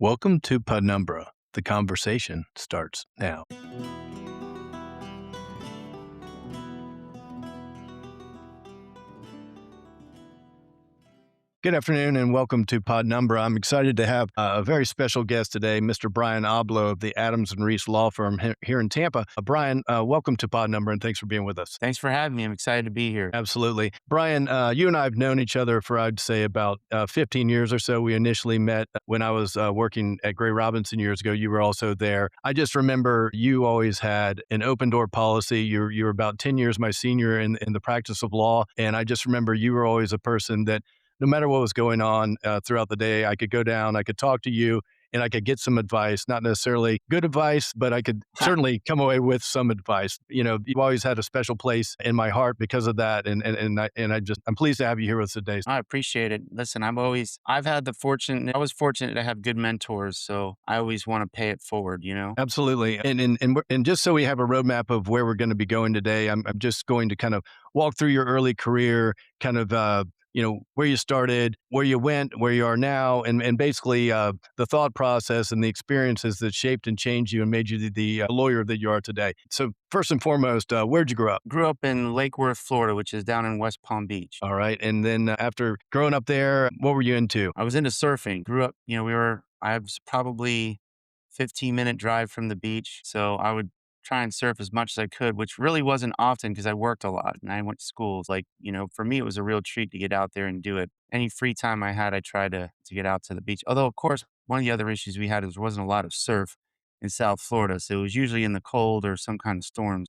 Welcome to Penumbra. The conversation starts now. Good afternoon and welcome to Penumbra. I'm excited to have a very special guest today, Mr. Brian Oblow of the Adams and Reese Law Firm here in Tampa. Brian, welcome to Penumbra and thanks for being with us. Thanks for having me. I'm excited to be here. Absolutely. Brian, you and I have known each other for, I'd say, about 15 years or so. We initially met when I was working at Gray Robinson years ago. You were also there. I just remember you always had an open door policy. You were about 10 years my senior in the practice of law. And I just remember you were always a person that no matter what was going on throughout the day, I could go down, I could talk to you, and I could get some advice, not necessarily good advice, but I could certainly come away with some advice. You know, you've always had a special place in my heart because of that. I'm pleased to have you here with us today. I appreciate it. Listen, I was fortunate to have good mentors. So I always want to pay it forward. Absolutely. And just so we have a roadmap of where we're going to be going today, I'm just going to kind of walk through your early career, kind of, where you started, where you went, where you are now, and basically the thought process and the experiences that shaped and changed you and made you the lawyer that you are today. So first and foremost, where'd you grow up? Grew up in Lake Worth, Florida, which is down in West Palm Beach. All right. And then after growing up there, what were you into? I was into surfing. Grew up, I was probably 15-minute drive from the beach. So I would try and surf as much as I could, which really wasn't often because I worked a lot and I went to schools. For me, it was a real treat to get out there and do it. Any free time I had, I tried to get out to the beach. Although, of course, one of the other issues we had is there wasn't a lot of surf in South Florida. So it was usually in the cold or some kind of storms.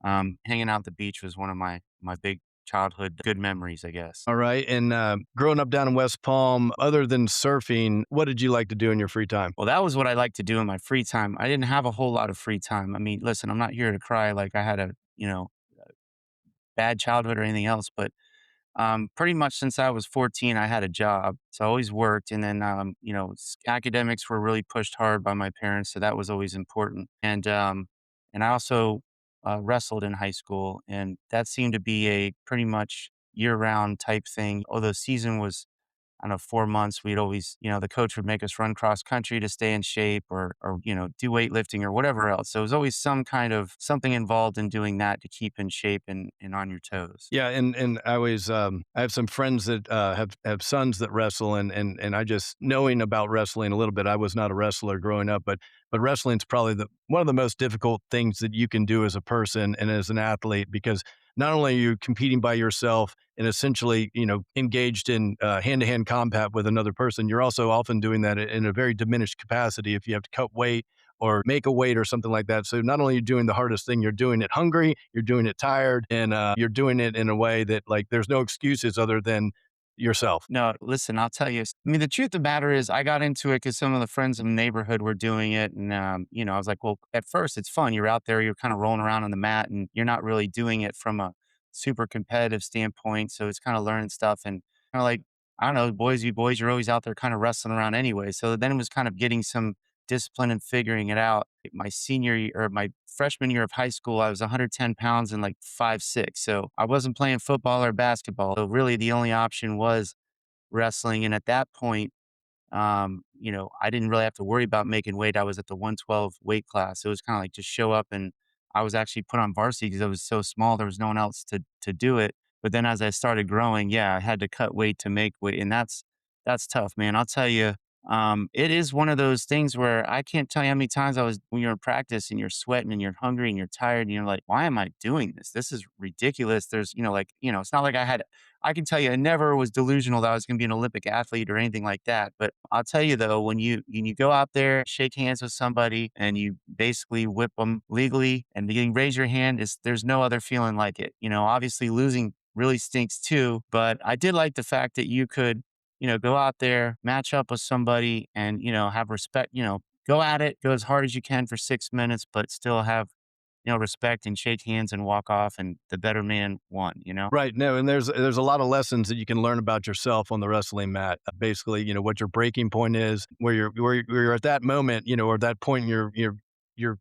Hanging out at the beach was one of my big childhood good memories, I guess. All right. And growing up down in West Palm, other than surfing, what did you like to do in your free time? Well, that was what I like to do in my free time. I didn't have a whole lot of free time. I mean, listen, I'm not here to cry like I had a bad childhood or anything else, but pretty much since I was 14, I had a job. So I always worked. And then, academics were really pushed hard by my parents. So that was always important. And I also wrestled in high school. And that seemed to be a pretty much year round type thing. Although season was, I don't know, 4 months, we'd always, the coach would make us run cross country to stay in shape or do weightlifting or whatever else. So it was always some kind of something involved in doing that to keep in shape and on your toes. Yeah, and I always I have some friends that have sons that wrestle, and I just knowing about wrestling a little bit. I was not a wrestler growing up, but wrestling's probably the one of the most difficult things that you can do as a person and as an athlete because not only are you competing by yourself and essentially engaged in hand to hand combat with another person, you're also often doing that in a very diminished capacity if you have to cut weight or make a weight or something like that. So not only are you doing the hardest thing, you're doing it hungry, you're doing it tired, and you're doing it in a way that like there's no excuses other than yourself. No, listen, I'll tell you. I mean, the truth of the matter is, I got into it because some of the friends in the neighborhood were doing it. And, I was like, well, at first it's fun. You're out there, you're kind of rolling around on the mat and you're not really doing it from a super competitive standpoint. So it's kind of learning stuff and kind of like, I don't know, boys be boys, you're always out there kind of wrestling around anyway. So then it was kind of getting some discipline and figuring it out. My senior year or my freshman year of high school, I was 110 pounds and like 5'6". So I wasn't playing football or basketball. So really the only option was wrestling. And at that point, I didn't really have to worry about making weight. I was at the 112 weight class. So it was kind of like just show up and I was actually put on varsity because I was so small. There was no one else to do it. But then as I started growing, yeah, I had to cut weight to make weight. And that's tough, man. I'll tell you, it is one of those things where I can't tell you how many times when you're in practice and you're sweating and you're hungry and you're tired and you're like, why am I doing this? This is ridiculous. It's not like I can tell you I never was delusional that I was going to be an Olympic athlete or anything like that. But I'll tell you though, when you go out there, shake hands with somebody and you basically whip them legally and you raise your hand, there's no other feeling like it. Obviously losing really stinks too, but I did like the fact that you could go out there, match up with somebody and, have respect, go at it, go as hard as you can for 6 minutes, but still have, respect and shake hands and walk off and the better man won. Right. No, and there's a lot of lessons that you can learn about yourself on the wrestling mat. Basically, what your breaking point is, where you're at that moment, or that point in your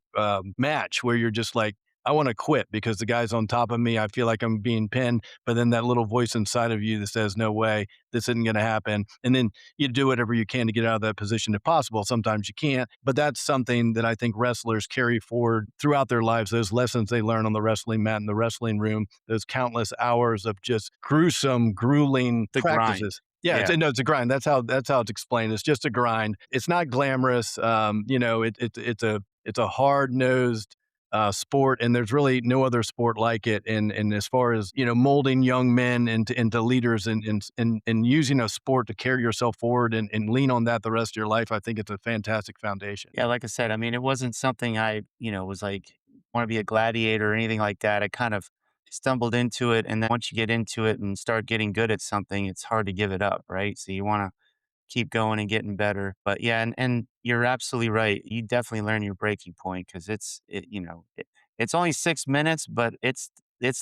match where you're just like I want to quit because the guy's on top of me. I feel like I'm being pinned, but then that little voice inside of you that says, no way, this isn't going to happen. And then you do whatever you can to get out of that position if possible. Sometimes you can't, but that's something that I think wrestlers carry forward throughout their lives. Those lessons they learn on the wrestling mat in the wrestling room, those countless hours of just gruesome, grueling The grind. practices. Yeah, Yeah. no, it's a grind. That's how it's explained. It's just a grind. It's not glamorous. It's a hard nosed sport, and there's really no other sport like it. And as far as molding young men into leaders, and using a sport to carry yourself forward and lean on that the rest of your life, I think it's a fantastic foundation. Yeah, like I said, I mean, it wasn't something I, was like, want to be a gladiator or anything like that. I kind of stumbled into it. And then once you get into it and start getting good at something, it's hard to give it up, right? So you want to keep going and getting better. But yeah, and you're absolutely right. You definitely learn your breaking point because it's only 6 minutes, but it's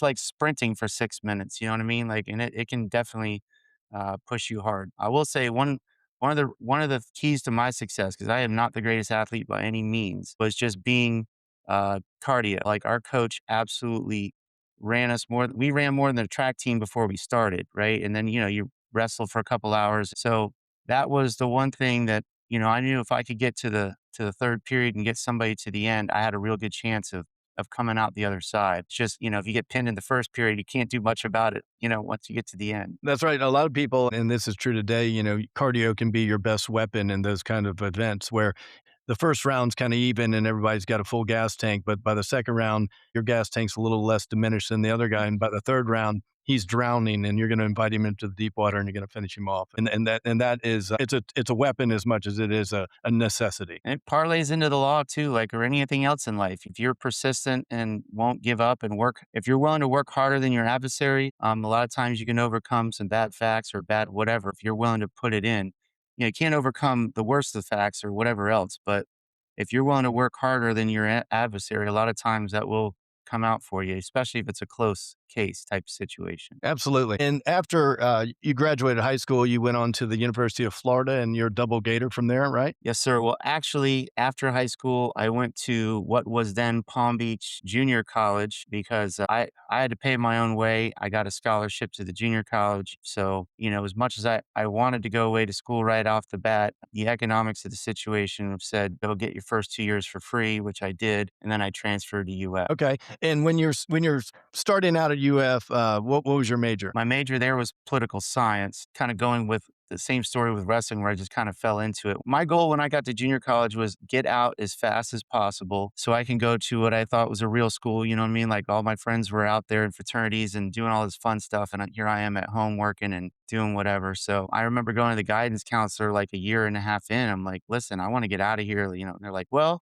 like sprinting for 6 minutes. You know what I mean? Like, and it can definitely push you hard. I will say one of the keys to my success, because I am not the greatest athlete by any means, was just being cardio. Like our coach absolutely ran us more. We ran more than the track team before we started, right? And then you wrestle for a couple hours. So that was the one thing that, I knew if I could get to the third period and get somebody to the end, I had a real good chance of coming out the other side. It's just, if you get pinned in the first period, you can't do much about it, once you get to the end. That's right. A lot of people, and this is true today, cardio can be your best weapon in those kind of events where the first round's kind of even and everybody's got a full gas tank. But by the second round, your gas tank's a little less diminished than the other guy. And by the third round, he's drowning and you're going to invite him into the deep water and you're going to finish him off. And that is, it's a weapon as much as it is a necessity. And it parlays into the law too, like or anything else in life. If you're persistent and won't give up and work, if you're willing to work harder than your adversary, a lot of times you can overcome some bad facts or bad whatever. If you're willing to put it in, you can't overcome the worst of the facts or whatever else. But if you're willing to work harder than your adversary, a lot of times that will come out for you, especially if it's a close case type situation. Absolutely. And after you graduated high school, you went on to the University of Florida and you're a double gator from there, right? Yes, sir. Well, actually, after high school, I went to what was then Palm Beach Junior College because I had to pay my own way. I got a scholarship to the junior college. So, as much as I wanted to go away to school right off the bat, the economics of the situation said, go get your first 2 years for free, which I did. And then I transferred to UF. Okay. And when you're starting out at UF, what was your major? My major there was political science, kind of going with the same story with wrestling where I just kind of fell into it. My goal when I got to junior college was get out as fast as possible so I can go to what I thought was a real school. You know what I mean? Like all my friends were out there in fraternities and doing all this fun stuff. And here I am at home working and doing whatever. So I remember going to the guidance counselor like a year and a half in. I'm like, listen, I want to get out of here. And they're like, well,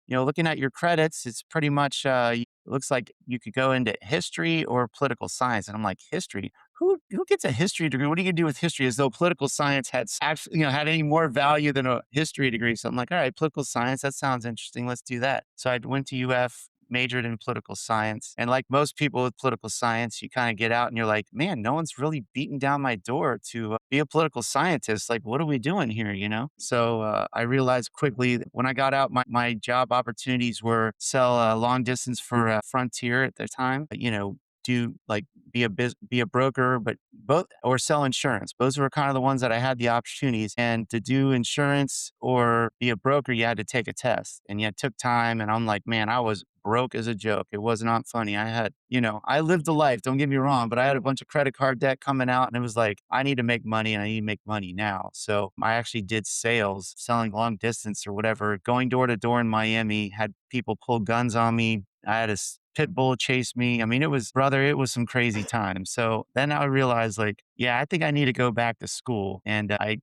looking at your credits, it's pretty much, it looks like you could go into history or political science. And I'm like, history? Who gets a history degree? What are you gonna do with history? As though political science had actually, had any more value than a history degree. So I'm like, all right, political science, that sounds interesting. Let's do that. So I went to UF, majored in political science. And like most people with political science, you kind of get out and you're like, man, no one's really beating down my door to be a political scientist. Like, what are we doing here? So I realized quickly that when I got out, my job opportunities were sell long distance for Frontier at the time, do like be a broker, but both or sell insurance. Those were kind of the ones that I had the opportunities. And to do insurance or be a broker, you had to take a test, and yet took time. And I'm like, man, I was broke as a joke. It was not funny. I had, I lived a life. Don't get me wrong, but I had a bunch of credit card debt coming out, and it was like, I need to make money, and I need to make money now. So I actually did sales, selling long distance or whatever, going door to door in Miami. Had people pull guns on me. I had a pit bull chase me. I mean, it was some crazy times. So then I realized like, yeah, I think I need to go back to school. And I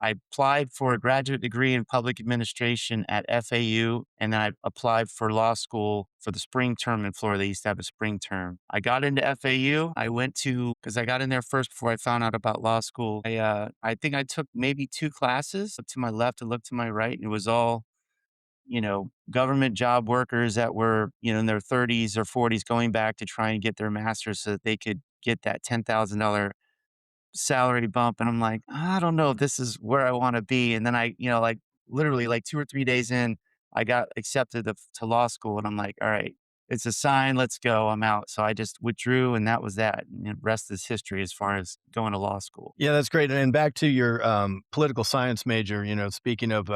applied for a graduate degree in public administration at FAU. And then I applied for law school for the spring term in Florida. They used to have a spring term. I got into FAU. Because I got in there first before I found out about law school. I think I took maybe 2 classes, look to my left and look to my right. And it was all government job workers that were, in their 30s or 40s going back to try and get their master's so that they could get that $10,000 salary bump. And I'm like, I don't know if this is where I want to be. And then like literally like 2 or 3 days in, I got accepted to law school. And I'm like, all right, it's a sign, let's go, I'm out. So I just withdrew and that was that. And the rest is history as far as going to law school. Yeah, that's great. And back to your political science major, speaking of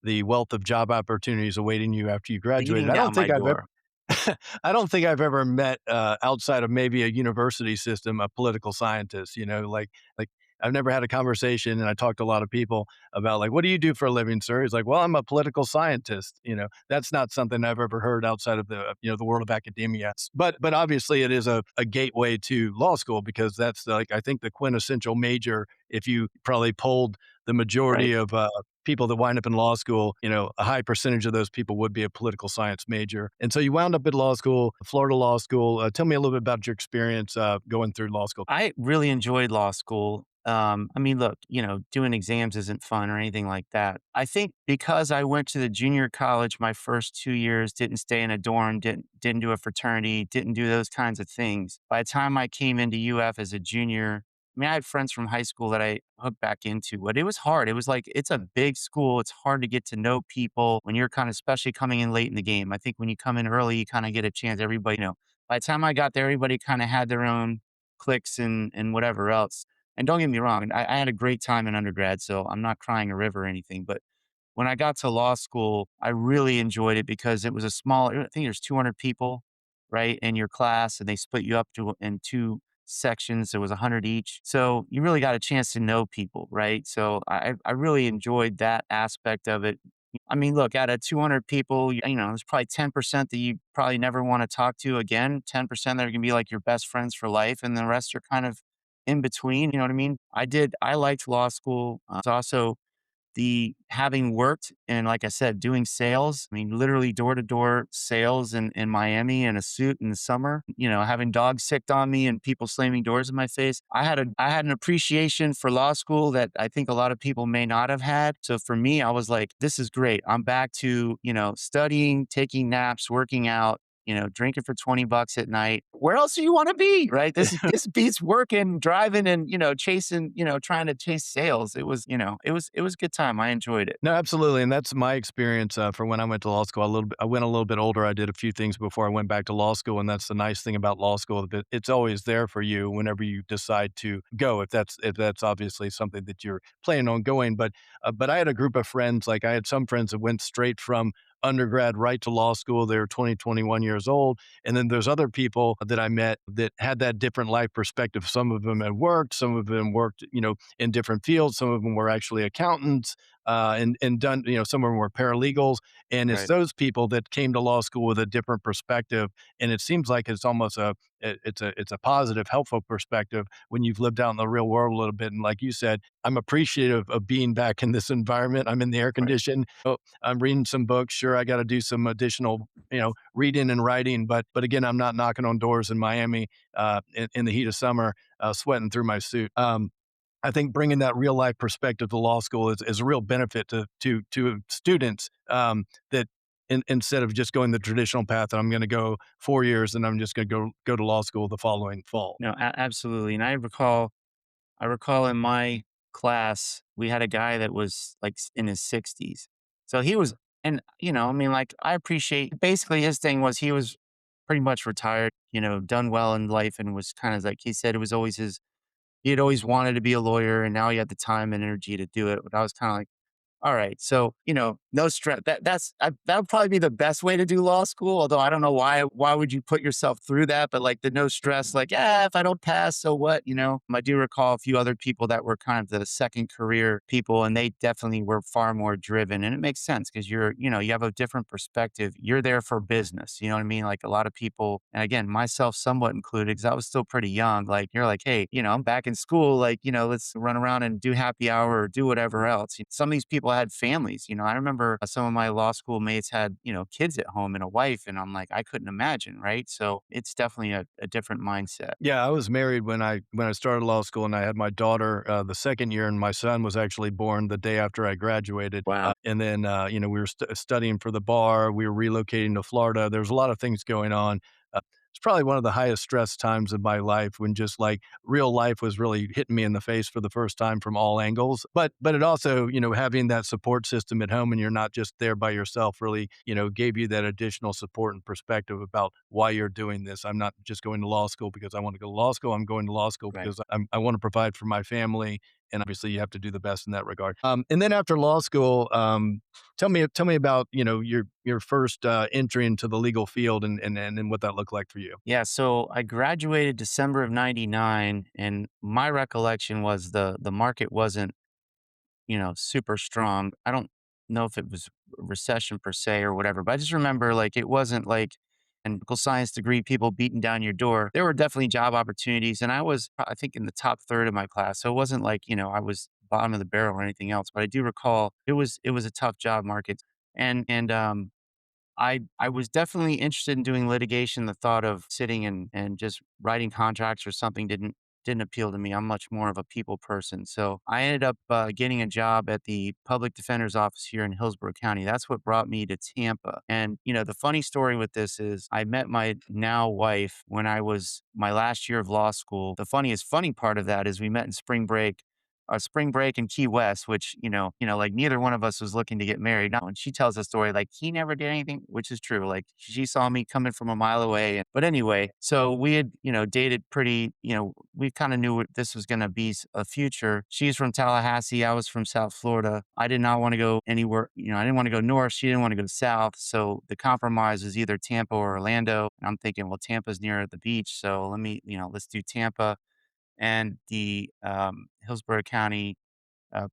the wealth of job opportunities awaiting you after you graduated, Beating down my door. I don't think I've ever met outside of maybe a university system a political scientist. Like I've never had a conversation, and I talked to a lot of people about like, what do you do for a living, sir? He's like, well, I'm a political scientist. That's not something I've ever heard outside of the world of academia. But obviously, it is a gateway to law school because that's like I think the quintessential major. If you probably polled the Right. majority of people that wind up in law school, a high percentage of those people would be a political science major. And so you wound up at law school, Florida Law School. Tell me a little bit about your experience going through law school. I really enjoyed law school. I mean, look, doing exams isn't fun or anything like that. I think because I went to the junior college my first 2 years, didn't stay in a dorm, didn't do a fraternity, didn't do those kinds of things. By the time I came into UF as a junior, I mean, I had friends from high school that I hooked back into, but it was hard. It was like it's a big school. It's hard to get to know people when you're kind of, especially coming in late in the game. I think when you come in early, you kind of get a chance. Everybody, by the time I got there, everybody kind of had their own clicks and whatever else. And don't get me wrong, I had a great time in undergrad, so I'm not crying a river or anything. But when I got to law school, I really enjoyed it because it was a small, I think there's 200 people, right, in your class, and they split you up in two sections. There was 100 each. So you really got a chance to know people, right? So I really enjoyed that aspect of it. I mean, look, out of 200 people, there's probably 10% that you probably never want to talk to again, 10% that are going to be like your best friends for life, and the rest are kind of in between. You know what I mean? I liked law school. It's also the having worked and like I said, doing sales, I mean, literally door to door sales in Miami in a suit in the summer, having dogs sicked on me and people slamming doors in my face. I had an appreciation for law school that I think a lot of people may not have had. So for me, I was like, this is great. I'm back to, studying, taking naps, working out, drinking for 20 bucks at night. Where else do you want to be? Right. This beats working, driving and, chasing, trying to chase sales. It was a good time. I enjoyed it. No, absolutely, and that's my experience, for when I went to law school. I went a little bit older. I did a few things before I went back to law school, and that's the nice thing about law school, that it's always there for you whenever you decide to go, if that's obviously something that you're planning on going, but I had a group of friends, like, I had some friends that went straight from undergrad right to law school. They were 20, 21 years old, and then there's other people that I met that had that different life perspective. Some of them had worked, some of them worked, in different fields, some of them were actually accountants, and done, some of them were paralegals. And it's Right. those people that came to law school with a different perspective. And it seems like it's almost it's a positive, helpful perspective when you've lived out in the real world a little bit. And like you said, I'm appreciative of being back in this environment. I'm in the air Right. condition. Oh, I'm reading some books. Sure, I got to do some additional, reading and writing. But again, I'm not knocking on doors in Miami in the heat of summer, sweating through my suit. I think bringing that real life perspective to law school is a real benefit to students, that instead of just going the traditional path, that I'm going to go 4 years and I'm just going to go to law school the following fall. No, absolutely. And I recall in my class, we had a guy that was like in his 60s. So he was, and, I mean, like, I appreciate basically his thing was he was pretty much retired, done well in life and was kind of like, he said it was always he had always wanted to be a lawyer and now he had the time and energy to do it. But I was kind of like, all right. So, no stress. That would probably be the best way to do law school. Although I don't know why would you put yourself through that? But like the no stress, like, yeah, if I don't pass, so what? I do recall a few other people that were kind of the second career people, and they definitely were far more driven. And it makes sense because you have a different perspective. You're there for business. You know what I mean? Like a lot of people, and again, myself somewhat included, because I was still pretty young. Like you're like, hey, I'm back in school. Like, let's run around and do happy hour or do whatever else. Some of these people had families. I remember some of my law school mates had, kids at home and a wife. And I'm like, I couldn't imagine. Right. So it's definitely a different mindset. Yeah, I was married when I started law school, and I had my daughter the second year, and my son was actually born the day after I graduated. Wow. And then we were studying for the bar. We were relocating to Florida. There was a lot of things going on. Uh, it's probably one of the highest stress times of my life when just like real life was really hitting me in the face for the first time from all angles. But it also, having that support system at home and you're not just there by yourself really, gave you that additional support and perspective about why you're doing this. I'm not just going to law school because I want to go to law school. I'm going to law school Right. because I want to provide for my family. And obviously you have to do the best in that regard. And then after law school, tell me about, your first entry into the legal field and what that looked like for you. Yeah, so I graduated December of '99, and my recollection was the market wasn't, super strong. I don't know if it was a recession per se or whatever, but I just remember like it wasn't like an political science degree, people beating down your door. There were definitely job opportunities, and I was, I think, in the top third of my class. So it wasn't like, I was bottom of the barrel or anything else. But I do recall it was a tough job market. And I was definitely interested in doing litigation. The thought of sitting and just writing contracts or something didn't appeal to me. I'm much more of a people person. So I ended up getting a job at the public defender's office here in Hillsborough County. That's what brought me to Tampa. And the funny story with this is I met my now wife when I was my last year of law school. The funny part of that is we met in spring break in Key West, which, like neither one of us was looking to get married. Now, and she tells the story like he never did anything, which is true. Like she saw me coming from a mile away. But anyway, so we had, dated pretty, we kind of knew what this was going to be a future. She's from Tallahassee. I was from South Florida. I did not want to go anywhere. I didn't want to go north. She didn't want to go south. So the compromise was either Tampa or Orlando. And I'm thinking, well, Tampa's near the beach. So let's do Tampa. And the Hillsborough County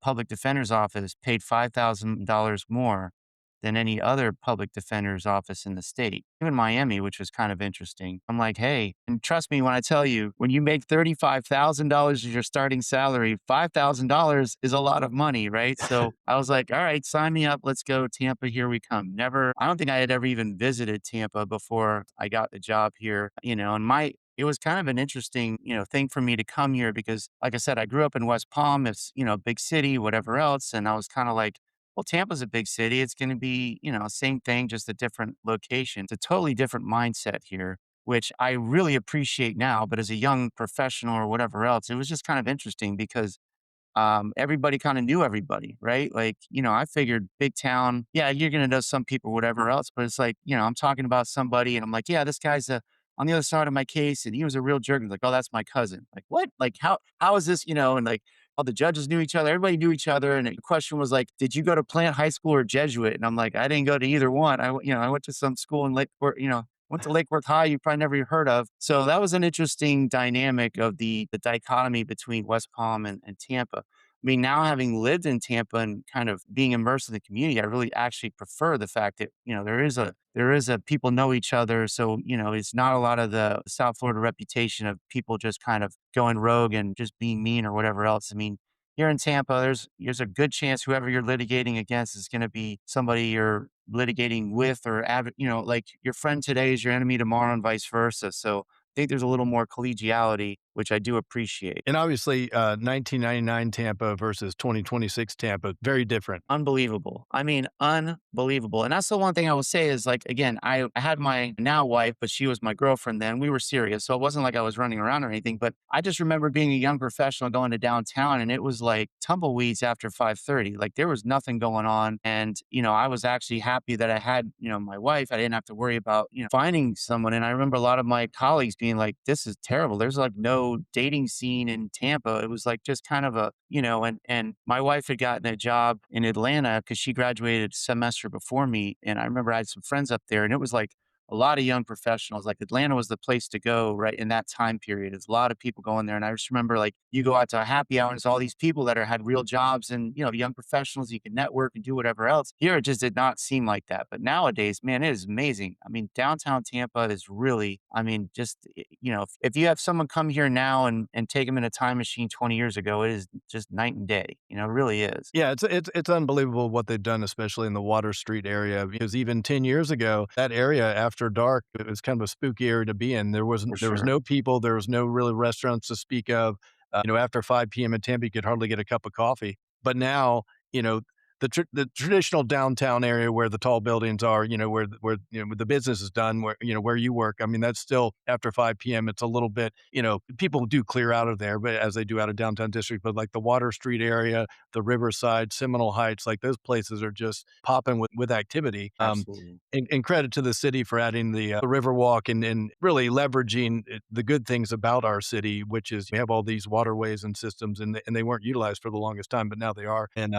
public defender's office paid $5,000 more than any other public defender's office in the state, even Miami, which was kind of interesting. I'm like, hey, and trust me when I tell you, when you make $35,000 as your starting salary, $5,000 is a lot of money, right? So I was like, all right, sign me up. Let's go. Tampa, here we come. I don't think I had ever even visited Tampa before I got the job here, it was kind of an interesting, thing for me to come here because, like I said, I grew up in West Palm. It's, a big city, whatever else. And I was kind of like, well, Tampa's a big city. It's going to be, same thing, just a different location. It's a totally different mindset here, which I really appreciate now. But as a young professional or whatever else, it was just kind of interesting because everybody kind of knew everybody, right? Like, I figured big town, yeah, you're going to know some people, whatever else, but it's like, I'm talking about somebody and I'm like, yeah, this guy's on the other side of my case and he was a real jerk. And like, oh, that's my cousin. Like, what? Like, how is this, and like, all the judges knew each other, everybody knew each other. And the question was like, did you go to Plant High School or Jesuit? And I'm like, I didn't go to either one. I went to some school in Lake, went to Lake Worth High, you probably never heard of. So that was an interesting dynamic of the dichotomy between West Palm and Tampa. I mean, now having lived in Tampa and kind of being immersed in the community, I really actually prefer the fact that, there is a people know each other. So, it's not a lot of the South Florida reputation of people just kind of going rogue and just being mean or whatever else. I mean, here in Tampa, there's a good chance whoever you're litigating against is going to be somebody you're litigating with or, like your friend today is your enemy tomorrow and vice versa. So I think there's a little more collegiality, which I do appreciate. And obviously, 1999 Tampa versus 2026 Tampa, very different. Unbelievable. I mean, unbelievable. And that's the one thing I will say is like, again, I had my now wife, but she was my girlfriend then. We were serious. So it wasn't like I was running around or anything, but I just remember being a young professional going to downtown and it was like tumbleweeds after 5:30. Like there was nothing going on. And, I was actually happy that I had, my wife. I didn't have to worry about, finding someone. And I remember a lot of my colleagues being like, this is terrible. There's like no dating scene in Tampa. It was like just kind of and my wife had gotten a job in Atlanta because she graduated a semester before me. And I remember I had some friends up there and it was like a lot of young professionals. Like Atlanta was the place to go right in that time period. There's a lot of people going there. And I just remember like you go out to a happy hour and there's all these people that had real jobs and, young professionals, you can network and do whatever else. Here, it just did not seem like that. But nowadays, man, it is amazing. I mean, downtown Tampa is really, I mean, just, if you have someone come here now and take them in a time machine 20 years ago, it is just night and day, it really is. Yeah, it's unbelievable what they've done, especially in the Water Street area, because even 10 years ago, that area after dark, it was kind of a spooky area to be in. For There was sure. no people, there was no really restaurants to speak of. After 5 PM in Tampa, you could hardly get a cup of coffee. But now, you know, the traditional downtown area where the tall buildings are, where the business is done, where where you work. I mean, that's still after 5 p.m. It's a little bit, people do clear out of there, but as they do out of downtown district. But like the Water Street area, the Riverside, Seminole Heights, like those places are just popping with activity. Absolutely. And credit to the city for adding the Riverwalk and really leveraging the good things about our city, which is we have all these waterways and systems, and they weren't utilized for the longest time, but now they are. And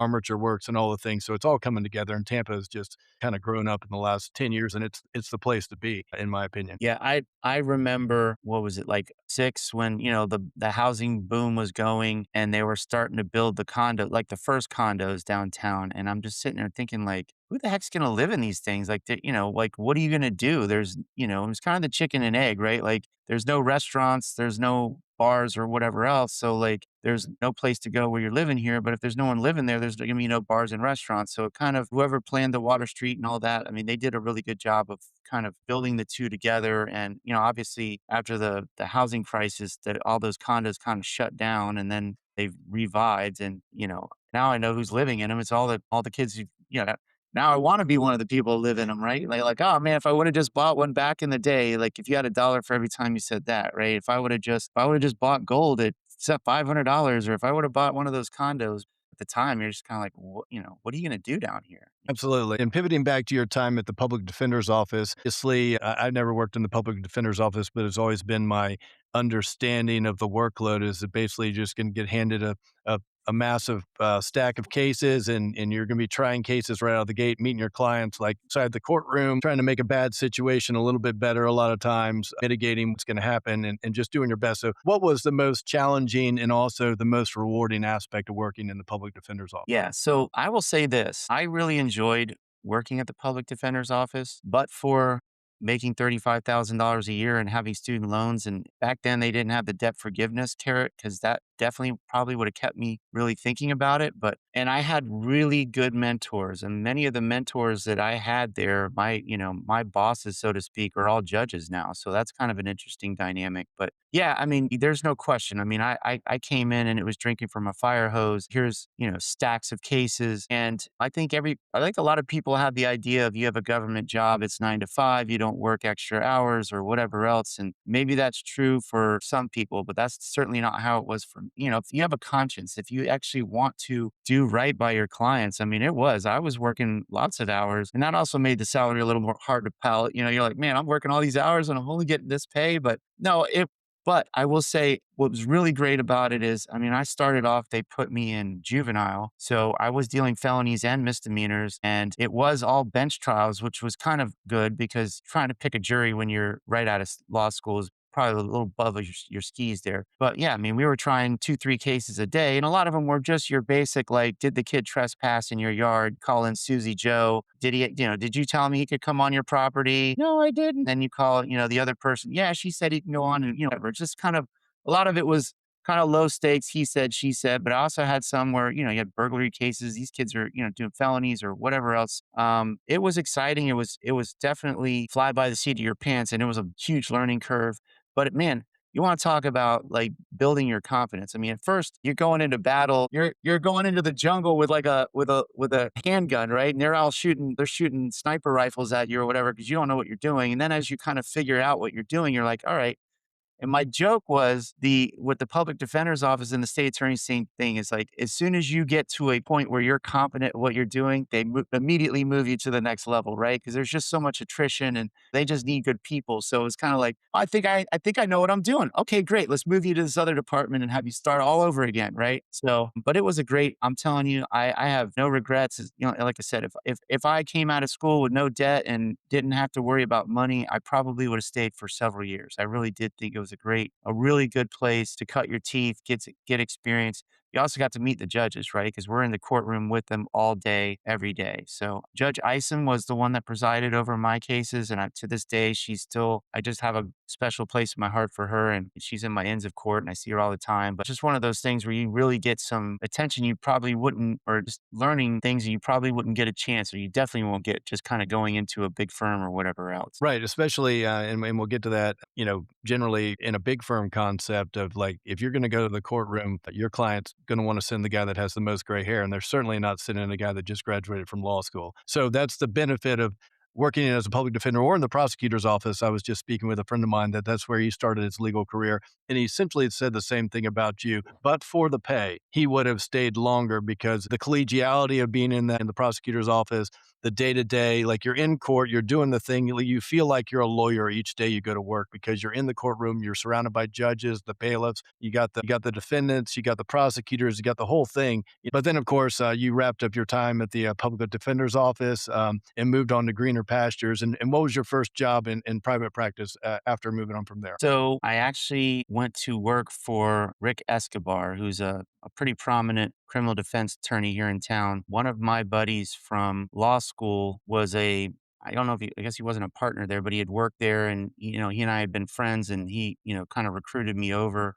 armature works and all the things. So it's all coming together. And Tampa has just kind of grown up in the last 10 years, and it's the place to be, in my opinion. Yeah, I remember, what was it, like 6, when, the housing boom was going and they were starting to build the like the first condos downtown, and I'm just sitting there thinking like, who the heck's gonna live in these things? Like, like, what are you gonna do? It's kind of the chicken and egg, right? Like, there's no restaurants, there's no bars or whatever else. So like, there's no place to go where you're living here. But if there's no one living there, there's gonna be no bars and restaurants. So it kind of, whoever planned the Water Street and all that, I mean, they did a really good job of kind of building the two together. And obviously after the housing crisis, that all those condos kind of shut down, and then they've revived. And now I know who's living in them. It's all the kids who, now I want to be one of the people who live in them, right? Like, oh man, if I would have just bought one back in the day, like if you had a dollar for every time you said that, right? If I would have just bought gold at $500, or if I would have bought one of those condos at the time, you're just kind of like, what are you going to do down here? Absolutely. And pivoting back to your time at the public defender's office, obviously, I've never worked in the public defender's office, but it's always been my understanding of the workload is that basically you're just going to get handed a massive stack of cases, and you're going to be trying cases right out of the gate, meeting your clients like inside the courtroom, trying to make a bad situation a little bit better a lot of times, mitigating what's going to happen, and just doing your best. So, what was the most challenging and also the most rewarding aspect of working in the public defender's office? Yeah. So I will say this: I really enjoyed working at the public defender's office, but for making $35,000 a year and having student loans. And back then they didn't have the debt forgiveness carrot, because that definitely probably would have kept me really thinking about it. And I had really good mentors, and many of the mentors that I had there, my bosses, so to speak, are all judges now. So that's kind of an interesting dynamic. But yeah, I mean, there's no question. I mean, I came in and it was drinking from a fire hose. Here's, stacks of cases. And I think a lot of people have the idea of, you have a government job, it's 9 to 5, you don't work extra hours or whatever else. And maybe that's true for some people, but that's certainly not how it was for me. If you have a conscience, if you actually want to do right by your clients, I mean, I was working lots of hours, and that also made the salary a little more hard to palate. You're like, man, I'm working all these hours and I'm only getting this pay. But no, but I will say what was really great about it is, I mean, I started off, they put me in juvenile. So I was dealing felonies and misdemeanors, and it was all bench trials, which was kind of good, because trying to pick a jury when you're right out of law school is probably a little above your skis there. But yeah, I mean, we were trying 2, 3 cases a day, and a lot of them were just your basic, like, did the kid trespass in your yard? Call in Susie Joe. Did you tell him he could come on your property? No, I didn't. Then you call, the other person. Yeah, she said he can go on, and, whatever. Just kind of, a lot of it was kind of low stakes. He said, she said. But I also had some where, you had burglary cases. These kids are, doing felonies or whatever else. It was exciting. It was definitely fly by the seat of your pants, and it was a huge learning curve. But man, you want to talk about like building your confidence. I mean, at first you're going into battle, you're going into the jungle with like with a handgun, right? And they're shooting sniper rifles at you or whatever, because you don't know what you're doing. And then as you kind of figure out what you're doing, you're like, all right. And my joke was, what the public defender's office and the state attorney's same thing is, like, as soon as you get to a point where you're confident in what you're doing, they immediately move you to the next level, right? Because there's just so much attrition, and they just need good people. So it's kind of like, I think I know what I'm doing. Okay, great. Let's move you to this other department and have you start all over again, right? So, but it was I'm telling you, I have no regrets. Like I said, if I came out of school with no debt and didn't have to worry about money, I probably would have stayed for several years. I really did think it was a really good place to cut your teeth, get experience. You also got to meet the judges, right? Because we're in the courtroom with them all day, every day. So Judge Ison was the one that presided over my cases. And to this day, I just have a special place in my heart for her. And she's in my ends of court, and I see her all the time. But just one of those things where you really get some attention you probably wouldn't, or just learning things that you probably wouldn't get a chance, or you definitely won't get just kind of going into a big firm or whatever else. Right, especially, and we'll get to that, generally in a big firm concept of like, if you're going to go to the courtroom, your client's going to want to send the guy that has the most gray hair, and they're certainly not sending a guy that just graduated from law school. So that's the benefit of working as a public defender or in the prosecutor's office. I was just speaking with a friend of mine that that's where he started his legal career, and he essentially said the same thing about you. But for the pay, he would have stayed longer because the collegiality of being in the prosecutor's office, the day to day, like you're in court, you're doing the thing. You feel like you're a lawyer each day you go to work because you're in the courtroom, you're surrounded by judges, the bailiffs, you got the defendants, you got the prosecutors, you got the whole thing. But then, of course, you wrapped up your time at the public defender's office and moved on to greener pastures. And what was your first job in private practice after moving on from there? So I actually went to work for Rick Escobar, who's a pretty prominent criminal defense attorney here in town. One of my buddies from law school was I don't know if I guess he wasn't a partner there, but he had worked there and, he and I had been friends and he, kind of recruited me over.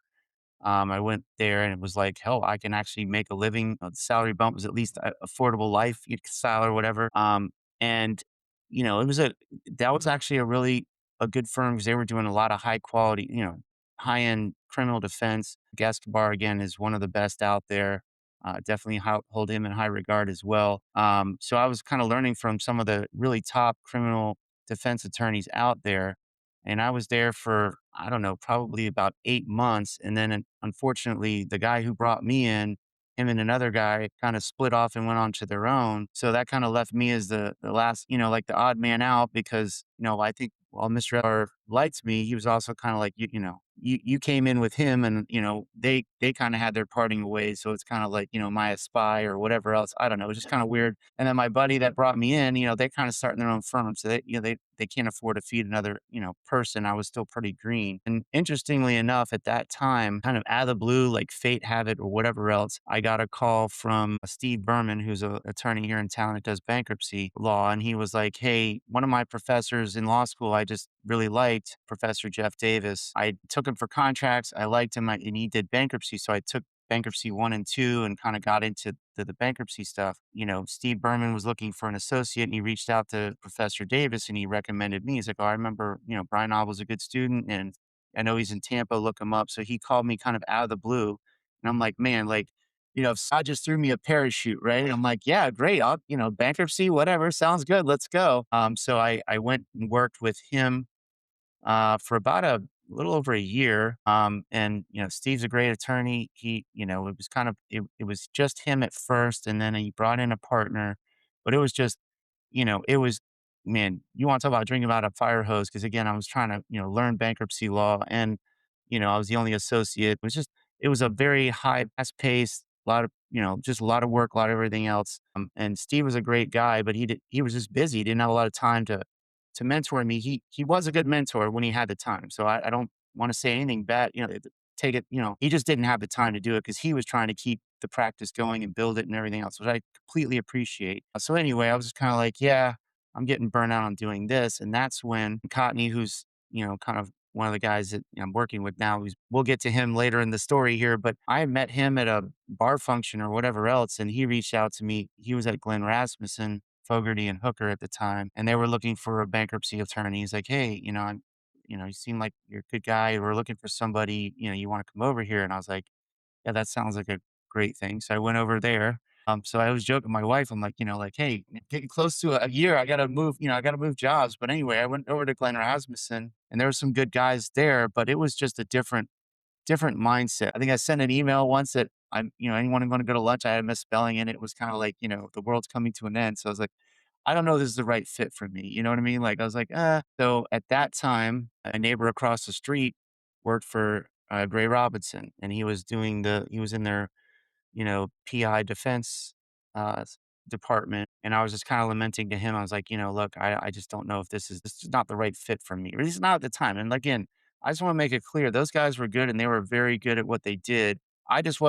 I went there and it was like, hell, I can actually make a living. The salary bump was at least affordable life style or whatever. And it was that was actually a good firm because they were doing a lot of high quality, high end criminal defense. Escobar again is one of the best out there. Definitely hold him in high regard as well. So I was kind of learning from some of the really top criminal defense attorneys out there and I was there for, I don't know, probably about 8 months. And then unfortunately, the guy who brought me in, him and another guy kind of split off and went on to their own. So that kind of left me as the last, like the odd man out because, I think while Mr. R liked me, he was also kind of like, you came in with him and, they kind of had their parting ways. So it's kind of like, my spy or whatever else. I don't know. It's just kind of weird. And then my buddy that brought me in, they're kind of starting their own firm. So they can't afford to feed another, person. I was still pretty green. And interestingly enough, at that time, kind of out of the blue, like fate have it or whatever else, I got a call from Steve Berman, who's an attorney here in town that does bankruptcy law. And he was like, hey, one of my professors in law school, I just really liked Professor Jeff Davis. I took him for contracts. I liked him and he did bankruptcy. So I took bankruptcy one and two and kind of got into the bankruptcy stuff. Steve Berman was looking for an associate and he reached out to Professor Davis and he recommended me. He's like, oh, I remember, Brian Knobble's a good student and I know he's in Tampa, look him up. So he called me kind of out of the blue. And I'm like, man, like, if God just threw me a parachute, right? And I'm like, yeah, great. I'll, bankruptcy, whatever, sounds good. Let's go. So I went and worked with him for about a little over a year. And Steve's a great attorney. It was it was just him at first, and then he brought in a partner. But it was just, it was man, you want to talk about drinking out a fire hose? Because again, I was trying to learn bankruptcy law, and I was the only associate. It was a very high, fast paced. A lot of, just a lot of work, a lot of everything else. And Steve was a great guy, but he was just busy. He didn't have a lot of time to mentor me. He was a good mentor when he had the time. So I don't want to say anything bad, take it, he just didn't have the time to do it because he was trying to keep the practice going and build it and everything else, which I completely appreciate. So anyway, I was just kind of like, yeah, I'm getting burnt out on doing this. And that's when Cotney, who's, kind of one of the guys that I'm working with now, we'll get to him later in the story here, but I met him at a bar function or whatever else. And he reached out to me. He was at Glenn Rasmussen, Fogarty and Hooker at the time, and they were looking for a bankruptcy attorney. He's like, "Hey, you seem like you're a good guy. We're looking for somebody. You want to come over here?" And I was like, "Yeah, that sounds like a great thing." So I went over there. So I was joking with my wife. I'm like, like, "Hey, getting close to a year. I got to move. I got to move jobs." But anyway, I went over to Glenn Rasmussen, and there were some good guys there, but it was just a different mindset. I think I sent an email once that anyone want to go to lunch? I had a misspelling in it. It was kind of like, the world's coming to an end. So I was like, I don't know if this is the right fit for me. You know what I mean? Like I was like, So at that time, a neighbor across the street worked for Gray Robinson, and he was in their PI defense department. And I was just kind of lamenting to him. I was like, look, I just don't know if this is not the right fit for me, or at least not at the time. And again, I just want to make it clear those guys were good and they were very good at what they did. I just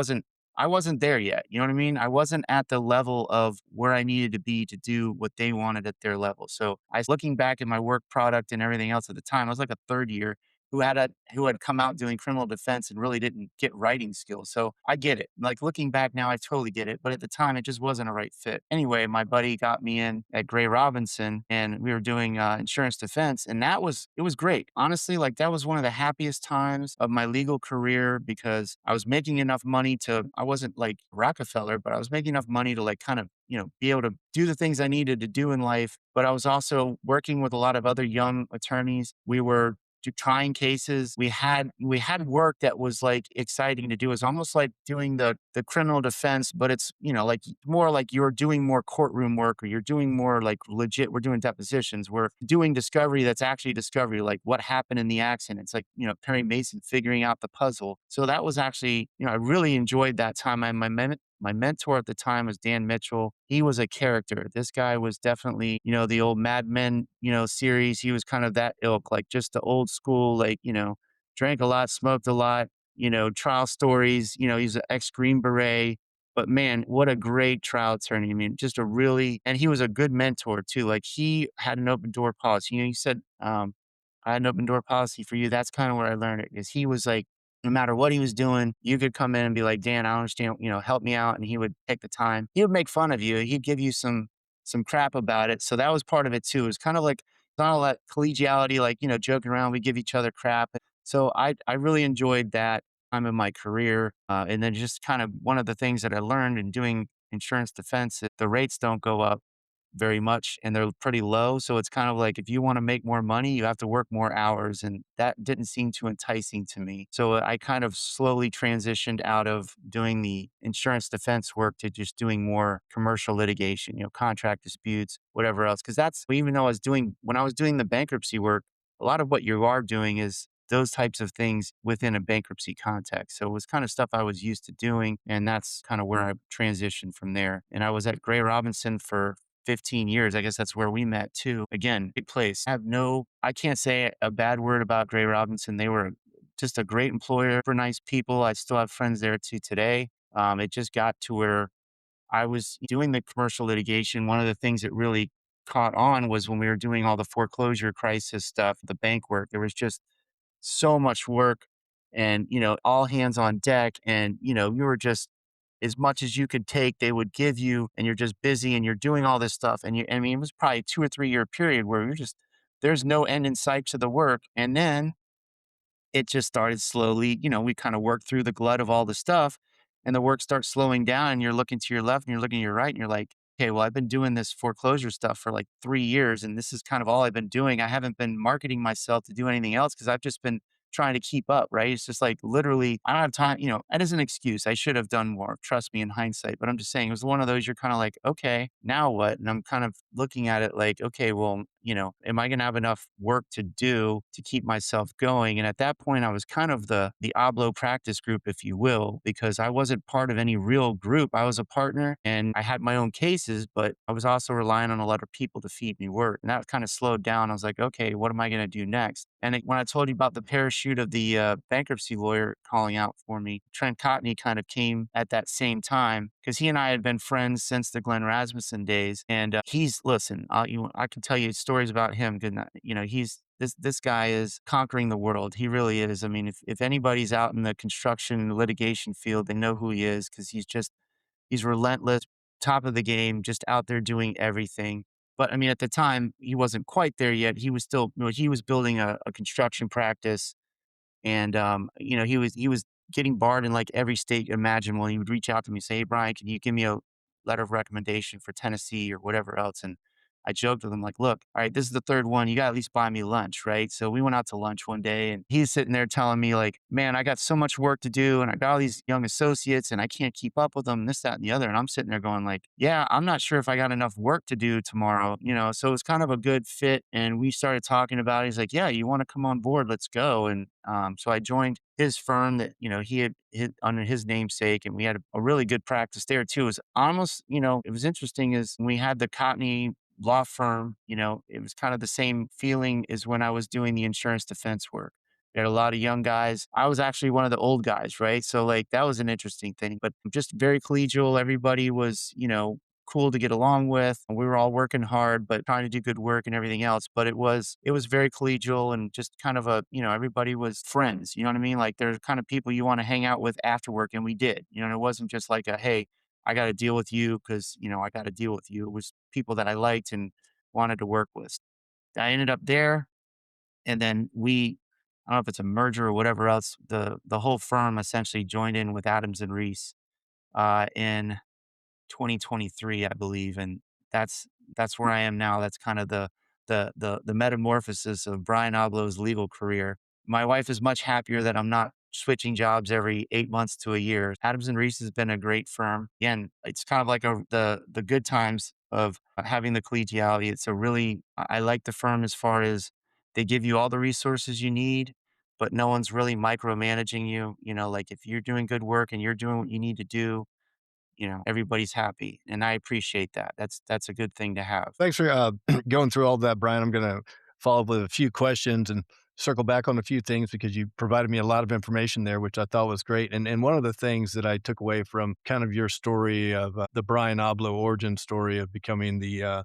I wasn't there yet. You know what I mean? I wasn't at the level of where I needed to be to do what they wanted at their level. So looking back at my work product and everything else at the time, I was like a third year. who had come out doing criminal defense and really didn't get writing skills. So I get it. Like looking back now, I totally get it. But at the time, it just wasn't a right fit. Anyway, my buddy got me in at Gray Robinson, and we were doing insurance defense, and it was great. Honestly, like that was one of the happiest times of my legal career because I was making enough money to. I wasn't like Rockefeller, but I was making enough money to like kind of be able to do the things I needed to do in life. But I was also working with a lot of other young attorneys. We were trying cases. We had work that was like exciting to do. It's almost like doing the criminal defense, but it's like more like you're doing more courtroom work or you're doing more like legit. We're doing depositions. We're doing discovery that's actually discovery, like what happened in the accident. It's like Perry Mason figuring out the puzzle. So that was actually I really enjoyed that time. My mentor at the time was Dan Mitchell. He was a character. This guy was definitely, the old Mad Men, series. He was kind of that ilk, like just the old school, like, drank a lot, smoked a lot, trial stories. He's an ex Green Beret. But man, what a great trial attorney. I mean, just a really, and he was a good mentor too. Like he had an open door policy. He said, I had an open door policy for you. That's kind of where I learned it because he was like, no matter what he was doing, you could come in and be like, Dan, I don't understand, help me out. And he would take the time. He would make fun of you. He'd give you some crap about it. So that was part of it too. It was kind of like not all that collegiality, like, joking around. We give each other crap. So I really enjoyed that time in my career. And then just kind of one of the things that I learned in doing insurance defense, the rates don't go up very much and they're pretty low. So it's kind of like if you want to make more money, you have to work more hours. And that didn't seem too enticing to me. So I kind of slowly transitioned out of doing the insurance defense work to just doing more commercial litigation, contract disputes, whatever else. Cause that's even though when I was doing the bankruptcy work, a lot of what you are doing is those types of things within a bankruptcy context. So it was kind of stuff I was used to doing. And that's kind of where I transitioned from there. And I was at Gray Robinson for 15 years. I guess that's where we met too. Again, big place. I can't say a bad word about Gray Robinson. They were just a great employer, super nice people. I still have friends there too today. It just got to where I was doing the commercial litigation. One of the things that really caught on was when we were doing all the foreclosure crisis stuff, the bank work. There was just so much work and, all hands on deck. And, you were just as much as you could take, they would give you, and you're just busy and you're doing all this stuff. And I mean, it was probably 2 or 3 year period where there's no end in sight to the work. And then it just started slowly, we kind of worked through the glut of all the stuff and the work starts slowing down and you're looking to your left and you're looking to your right and you're like, okay, well, I've been doing this foreclosure stuff for like 3 years and this is kind of all I've been doing. I haven't been marketing myself to do anything else because I've just been trying to keep up, right? It's just like literally, I don't have time, that is an excuse. I should have done more, trust me, in hindsight. But I'm just saying it was one of those you're kind of like, okay, now what? And I'm kind of looking at it like, okay, well, am I going to have enough work to do to keep myself going? And at that point, I was kind of the Oblow practice group, if you will, because I wasn't part of any real group. I was a partner and I had my own cases, but I was also relying on a lot of people to feed me work. And that kind of slowed down. I was like, okay, what am I going to do next? And when I told you about the parachute of the bankruptcy lawyer calling out for me, Trent Cotney kind of came at that same time because he and I had been friends since the Glenn Rasmussen days. And listen, I can tell you stories about him. Good night. This guy is conquering the world. He really is. I mean, if anybody's out in the construction litigation field, they know who he is because he's relentless, top of the game, just out there doing everything. But I mean, at the time, he wasn't quite there yet. He was still, he was building a construction practice and, he was getting barred in like every state imaginable. He would reach out to me and say, hey, Brian, can you give me a letter of recommendation for Tennessee or whatever else? And I joked with him like, look, all right, this is the third one. You got to at least buy me lunch, right? So we went out to lunch one day and he's sitting there telling me like, man, I got so much work to do and I got all these young associates and I can't keep up with them, this, that, and the other. And I'm sitting there going like, yeah, I'm not sure if I got enough work to do tomorrow, So it was kind of a good fit. And we started talking about it. He's like, yeah, you want to come on board? Let's go. And so I joined his firm that, he had hit under his namesake and we had a really good practice there too. It was almost, it was interesting is when we had the Cotney law firm, it was kind of the same feeling as when I was doing the insurance defense work. There had a lot of young guys. I was actually one of the old guys, right? So like that was an interesting thing, but just very collegial. Everybody was, cool to get along with. We were all working hard, but trying to do good work and everything else. But it was very collegial and just kind of a, everybody was friends. You know what I mean? Like there's kind of people you want to hang out with after work, and we did. And it wasn't just like a hey, I got to deal with you because I got to deal with you. It was people that I liked and wanted to work with. I ended up there, and then I don't know if it's a merger or whatever else. The whole firm essentially joined in with Adams and Reese in 2023, I believe, and that's that's where I am now. That's kind of the metamorphosis of Brian Oblow's legal career. My wife is much happier that I'm not switching jobs every 8 months to a year. Adams and Reese has been a great firm. Again, it's kind of like the good times of having the collegiality. It's a really I like the firm as far as they give you all the resources you need, but no one's really micromanaging you. Like if you're doing good work and you're doing what you need to do, everybody's happy, and I appreciate that. That's a good thing to have. Thanks for going through all that, Brian. I'm going to follow up with a few questions and circle back on a few things because you provided me a lot of information there, which I thought was great. And one of the things that I took away from kind of your story of the Brian Oblow origin story of becoming the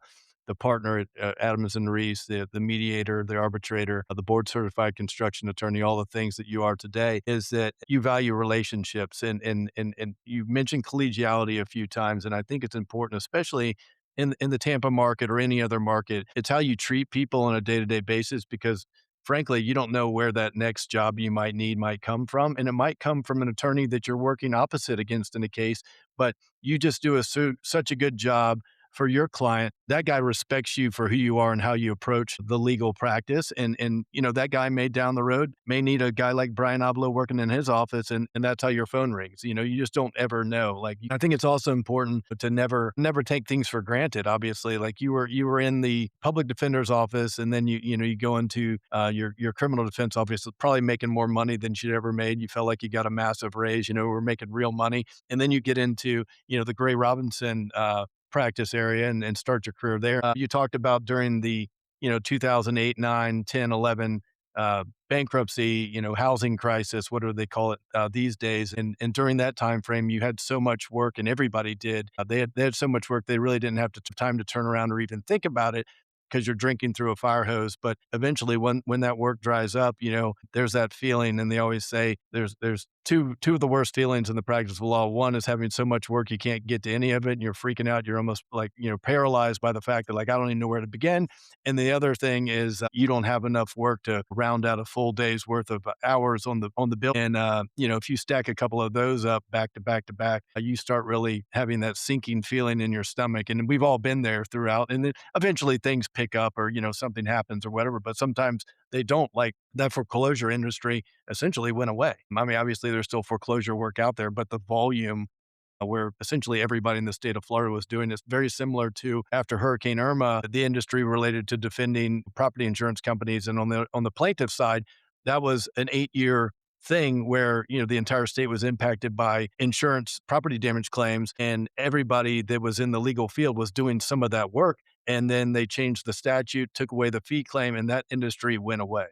partner at Adams and Reese, the mediator, the arbitrator, the board certified construction attorney, all the things that you are today, is that you value relationships and you mentioned collegiality a few times, and I think it's important, especially in the Tampa market or any other market. It's how you treat people on a day-to-day basis because frankly, you don't know where that next job you might need might come from. And it might come from an attorney that you're working opposite against in a case, but you just do such a good job for your client. That guy respects you for who you are and how you approach the legal practice. And that guy may down the road may need a guy like Brian Oblow working in his office, and that's how your phone rings. You just don't ever know. Like I think it's also important to never take things for granted. Obviously, like you were in the public defender's office, and then you go into your criminal defense office, probably making more money than you'd ever made. You felt like you got a massive raise. We're making real money, and then you get into the Gray Robinson practice area and start your career there. You talked about during the 2008, 9, 10, 11 bankruptcy, housing crisis, what do they call it these days? And during that time frame, you had so much work, and everybody did. They had so much work they really didn't have time to turn around or even think about it because you're drinking through a fire hose. But eventually, when that work dries up, there's that feeling, and they always say there's two of the worst feelings in the practice of law. One is having so much work you can't get to any of it, and you're freaking out. You're almost like paralyzed by the fact that like I don't even know where to begin. And the other thing is you don't have enough work to round out a full day's worth of hours on the bill. And if you stack a couple of those up back to back to back, you start really having that sinking feeling in your stomach. And we've all been there throughout. And then eventually things pick up, or something happens or whatever. But sometimes they don't. Like that foreclosure industry essentially went away. I mean, obviously there's still foreclosure work out there, but the volume where essentially everybody in the state of Florida was doing this, very similar to after Hurricane Irma, the industry related to defending property insurance companies. And on the plaintiff side, that was an 8-year thing where the entire state was impacted by insurance property damage claims, and everybody that was in the legal field was doing some of that work. And then they changed the statute, took away the fee claim, and that industry went away.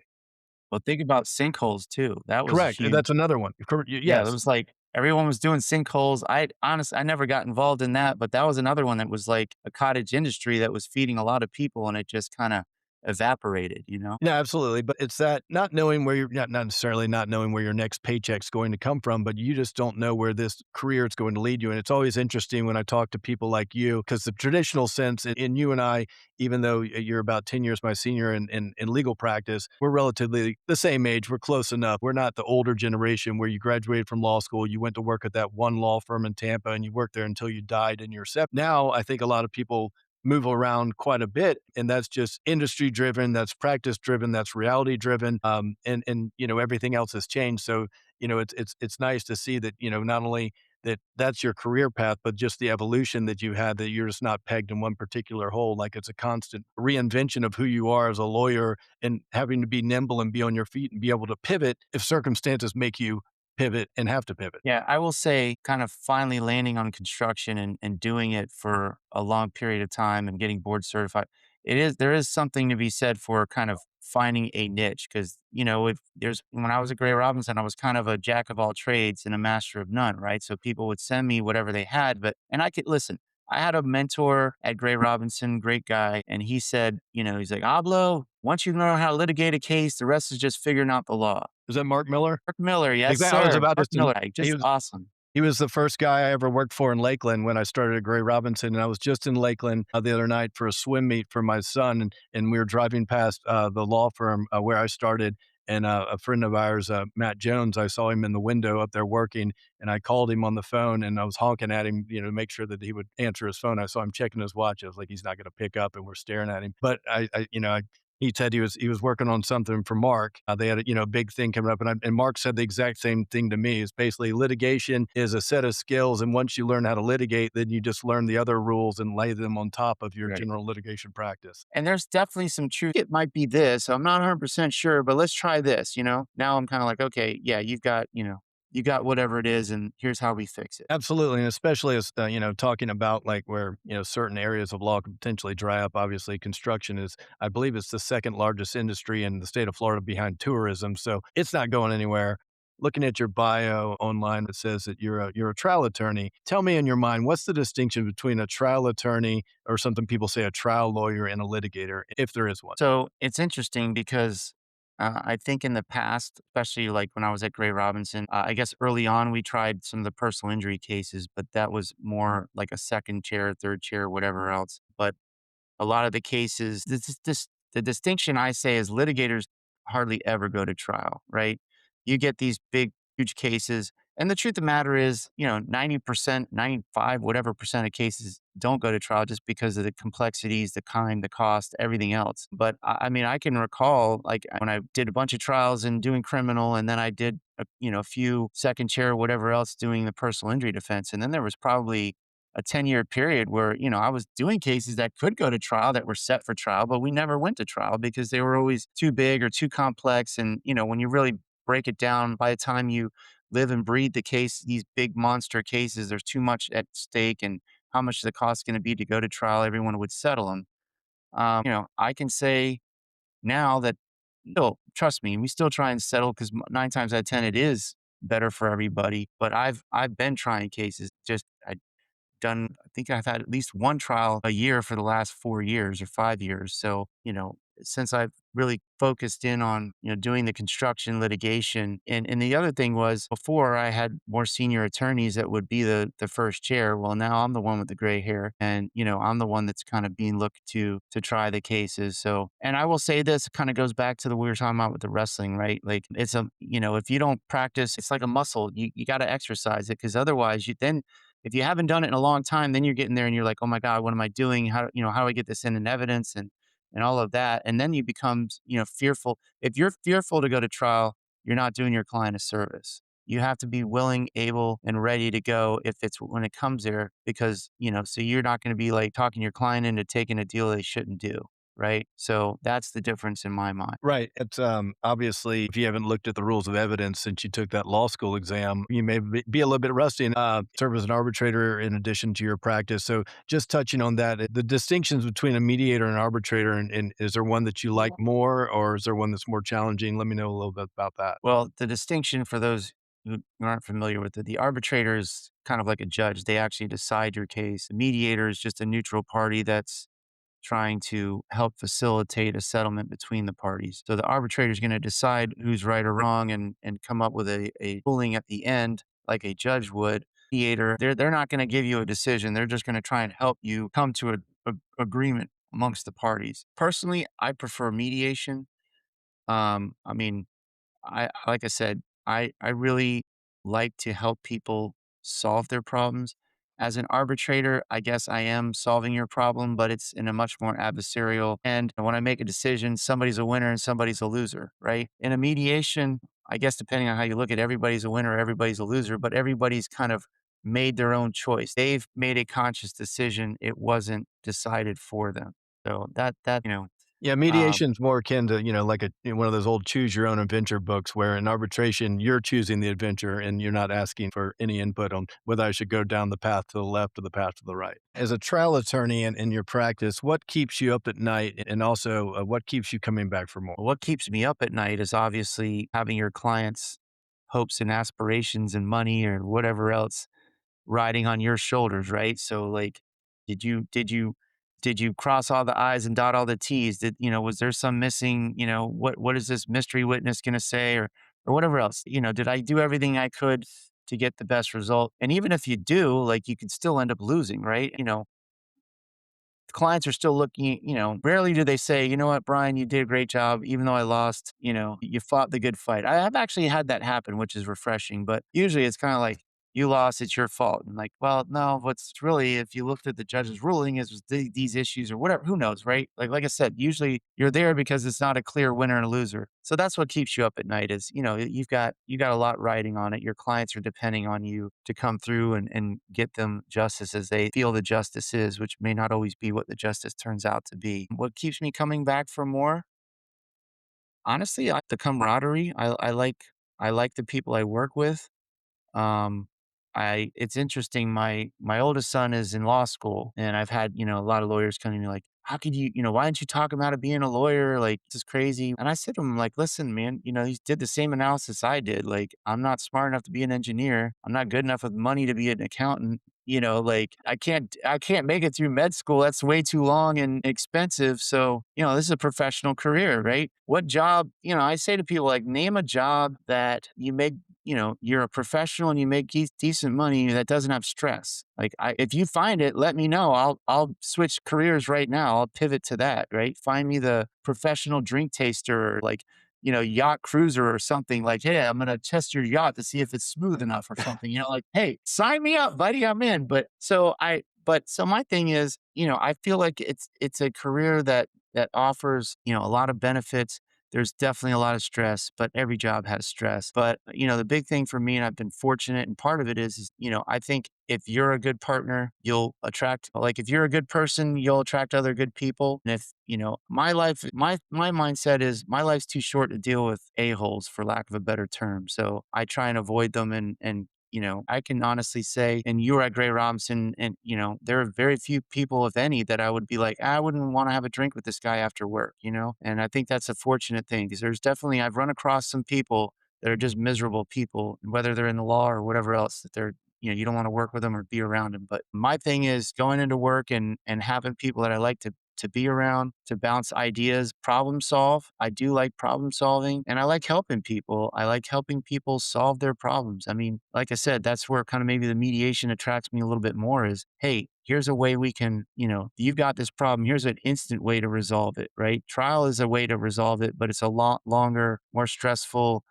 Well, think about sinkholes too. That was Correct. That's huge. another one. Yeah, it Yes. was like everyone was doing sinkholes. I never got involved in that, but that was another one that was like a cottage industry that was feeding a lot of people, and it just kind of evaporated. Yeah, absolutely. But it's that not knowing where you're not necessarily not knowing where your next paycheck's going to come from, but you just don't know where this career is going to lead you. And it's always interesting when I talk to people like you, because the traditional sense in you and I, even though you're about 10 years my senior in legal practice, we're relatively the same age. We're close enough. We're not the older generation where you graduated from law school, you went to work at that one law firm in Tampa, and you worked there until you died in your set. Now, I think a lot of people move around quite a bit, and that's just industry driven, that's practice driven, that's reality driven, and everything else has changed. So it's nice to see that not only that's your career path, but just the evolution that you had, that you're just not pegged in one particular hole. Like it's a constant reinvention of who you are as a lawyer, and having to be nimble and be on your feet and be able to pivot if circumstances make you pivot and have to pivot. Yeah, I will say kind of finally landing on construction and doing it for a long period of time and getting board certified. There is something to be said for kind of finding a niche because, if there's when I was at Gray Robinson, I was kind of a jack of all trades and a master of none, right? So people would send me whatever they had, and I could listen. I had a mentor at Gray Robinson, great guy, and he said, he's like, Oblow, once you learn how to litigate a case, the rest is just figuring out the law. Is that Mark Miller? Mark Miller, yes, Exactly. I was sir. about to. Mark Miller, He just was awesome. He was the first guy I ever worked for in Lakeland when I started at Gray Robinson, and I was just in Lakeland the other night for a swim meet for my son, and we were driving past the law firm where I started, and a friend of ours, Matt Jones, I saw him in the window up there working, and I called him on the phone, and I was honking at him, to make sure that he would answer his phone. I saw him checking his watch. I was like, he's not going to pick up, and we're staring at him. But he said he was working on something for Mark. They had a big thing coming up, and Mark said the exact same thing to me. Is basically litigation is a set of skills, and once you learn how to litigate, then you just learn the other rules and lay them on top of your Right. general litigation practice. And there's definitely some truth. It might be this. I'm not 100% sure, but let's try this. Now I'm kind of like, okay, yeah, you got whatever it is, and here's how we fix it. Absolutely, and especially as talking about like where certain areas of law could potentially dry up. Obviously, construction is, I believe, it's the second largest industry in the state of Florida behind tourism, so it's not going anywhere. Looking at your bio online, it says that you're a trial attorney. Tell me in your mind, what's the distinction between a trial attorney or something people say a trial lawyer and a litigator, if there is one? So it's interesting because I think in the past, especially like when I was at Gray Robinson, I guess early on we tried some of the personal injury cases, but that was more like a second chair, third chair, whatever else. But a lot of the cases, the distinction I say is litigators hardly ever go to trial, right? You get these big, huge cases. And the truth of the matter is, 90%, 95, whatever percent of cases don't go to trial just because of the complexities, the time, the cost, everything else. But I mean, I can recall like when I did a bunch of trials and doing criminal, and then I did, a few second chair, whatever else, doing the personal injury defense. And then there was probably a 10-year period where, I was doing cases that could go to trial that were set for trial, but we never went to trial because they were always too big or too complex. And, when you really break it down, by the time you live and breathe the case, these big monster cases, there's too much at stake and how much the cost is going to be to go to trial, everyone would settle them. I can say now that, still, trust me, we still try and settle because 9 times out of 10, it is better for everybody. But I've been trying cases. I think I've had at least one trial a year for the last 4 years or 5 years. So, since I've really focused in on, doing the construction litigation. And the other thing was before I had more senior attorneys that would be the first chair. Well, now I'm the one with the gray hair and, I'm the one that's kind of being looked to try the cases. So, and I will say this kind of goes back to the we were talking about with the wrestling, right? Like if you don't practice, it's like a muscle. You got to exercise it because otherwise if you haven't done it in a long time, then you're getting there and you're like, oh my God, what am I doing? How do I get this in evidence and all of that? And then you become, fearful. If you're fearful to go to trial, you're not doing your client a service. You have to be willing, able, and ready to go if it's when it comes there, because, so you're not going to be like talking your client into taking a deal they shouldn't do. Right. So that's the difference in my mind. Right. It's obviously, if you haven't looked at the rules of evidence since you took that law school exam, you may be a little bit rusty and serve as an arbitrator in addition to your practice. So, just touching on that, the distinctions between a mediator and an arbitrator, and is there one that you like more, or is there one that's more challenging? Let me know a little bit about that. Well, the distinction for those who aren't familiar with it, the arbitrator is kind of like a judge. They actually decide your case. The mediator is just a neutral party that's trying to help facilitate a settlement between the parties. So the arbitrator is going to decide who's right or wrong and come up with a ruling at the end, like a judge would. Mediator, they're not going to give you a decision. They're just going to try and help you come to a agreement amongst the parties. Personally, I prefer mediation. I mean, I like I said, I really like to help people solve their problems. As an arbitrator, I guess I am solving your problem, but it's in a much more adversarial. And when I make a decision, somebody's a winner and somebody's a loser, right? In a mediation, I guess depending on how you look at it, everybody's a winner, everybody's a loser, but everybody's kind of made their own choice. They've made a conscious decision. It wasn't decided for them. So Yeah, um, mediation's more akin to, like one of those old choose your own adventure books where in arbitration, you're choosing the adventure and you're not asking for any input on whether I should go down the path to the left or the path to the right. As a trial attorney in your practice, what keeps you up at night and also what keeps you coming back for more? what keeps me up at night is obviously having your clients' hopes and aspirations and money or whatever else riding on your shoulders, right? So, like, Did you cross all the I's and dot all the T's? Was there some missing, what is this mystery witness going to say, or whatever else? Did I do everything I could to get the best result? And even if you do, like, you could still end up losing, right? Clients are still looking, rarely do they say, you know what, Brian, you did a great job. Even though I lost, you fought the good fight. I've actually had that happen, which is refreshing. But usually it's kind of like, you lost, it's your fault. And like, well, no, what's really, if you looked at the judge's ruling, is these issues or whatever, who knows, right? Like I said, usually you're there because it's not a clear winner and a loser. So that's what keeps you up at night is, you got a lot riding on it. Your clients are depending on you to come through and get them justice as they feel the justice is, which may not always be what the justice turns out to be. What keeps me coming back for more? Honestly, the camaraderie. I like the people I work with. um, it's interesting. My oldest son is in law school, and I've had, a lot of lawyers coming to me like, how could you, why didn't you talk him out of being a lawyer? Like, this is crazy. And I said to him, like, listen, man, he did the same analysis I did. Like, I'm not smart enough to be an engineer. I'm not good enough with money to be an accountant. Like, I can't make it through med school. That's way too long and expensive. So, this is a professional career, right? What job, I say to people, like, name a job that you make, you're a professional and you make decent money that doesn't have stress. Like, if you find it, let me know. I'll switch careers right now. I'll pivot to that, right? Find me the professional drink taster, or like, yacht cruiser or something. Like, hey, I'm going to test your yacht to see if it's smooth enough or something, like, hey, sign me up, buddy. I'm in. But so my thing is, I feel like it's a career that offers, a lot of benefits. There's definitely a lot of stress, but every job has stress. But, the big thing for me, and I've been fortunate, and part of it is, I think if you're a good partner, you'll attract, like, if you're a good person, you'll attract other good people. And if, my life, my mindset is my life's too short to deal with a-holes, for lack of a better term. So I try and avoid them. And I can honestly say, and you were at Gray Robinson, and, there are very few people, if any, that I would be like, I wouldn't want to have a drink with this guy after work. And I think that's a fortunate thing, because I've run across some people that are just miserable people, whether they're in the law or whatever else, that you don't want to work with them or be around them. But my thing is going into work and having people that I like to be around, to bounce ideas, problem solve. I do like problem solving, and I like helping people. I like helping people solve their problems. I mean, like I said, that's where kind of maybe the mediation attracts me a little bit more is, hey, here's a way we can, you've got this problem. Here's an instant way to resolve it, right? Trial is a way to resolve it, but it's a lot longer, more stressful,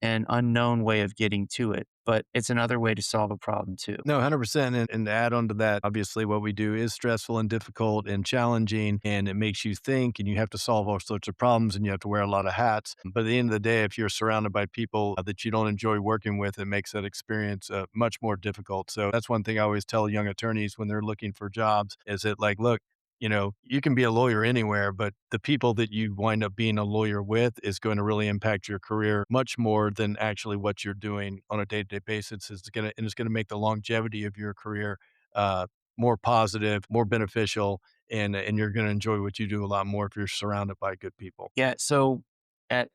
and unknown way of getting to it. But it's another way to solve a problem too. No, 100%. And to add on to that, obviously, what we do is stressful and difficult and challenging, and it makes you think, and you have to solve all sorts of problems, and you have to wear a lot of hats. But at the end of the day, if you're surrounded by people that you don't enjoy working with, it makes that experience much more difficult. So that's one thing I always tell young attorneys when they're looking for jobs is that, like, look, you can be a lawyer anywhere, but the people that you wind up being a lawyer with is going to really impact your career much more than actually what you're doing on a day-to-day basis. It's going to make the longevity of your career uh, more positive, more beneficial, and you're going to enjoy what you do a lot more if you're surrounded by good people. Yeah. So at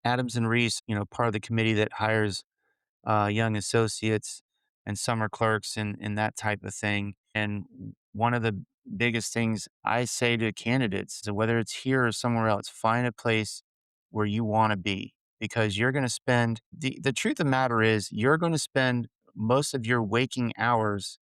Adams and Reese, part of the committee that hires young associates and summer clerks and that type of thing. And one of the biggest things I say to candidates, so whether it's here or somewhere else, find a place where you want to be, because you're going to spend the truth of the matter is you're going to spend most of your waking hours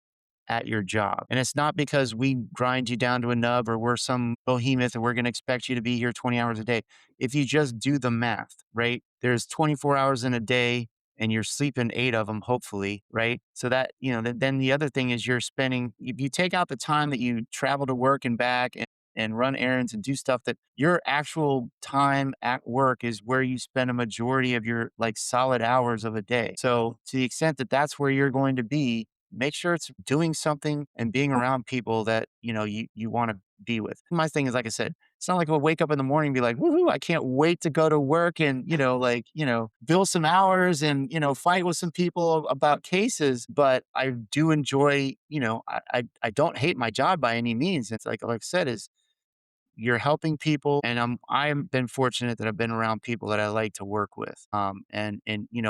at your job. And it's not because we grind you down to a nub or we're some behemoth and we're going to expect you to be here 20 hours a day. If you just do the math, right? There's 24 hours in a day and you're sleeping 8 of them, hopefully, right? So that, then the other thing is you're spending, if you take out the time that you travel to work and back and run errands and do stuff, that your actual time at work is where you spend a majority of your like solid hours of a day. So to the extent that that's where you're going to be, make sure it's doing something and being around people that, you want to be with. My thing is, like I said, it's not like I'll wake up in the morning and be like, woohoo, I can't wait to go to work and, bill some hours and, fight with some people about cases. But I do enjoy, I don't hate my job by any means. It's like I said, is you're helping people, and I've been fortunate that I've been around people that I like to work with. And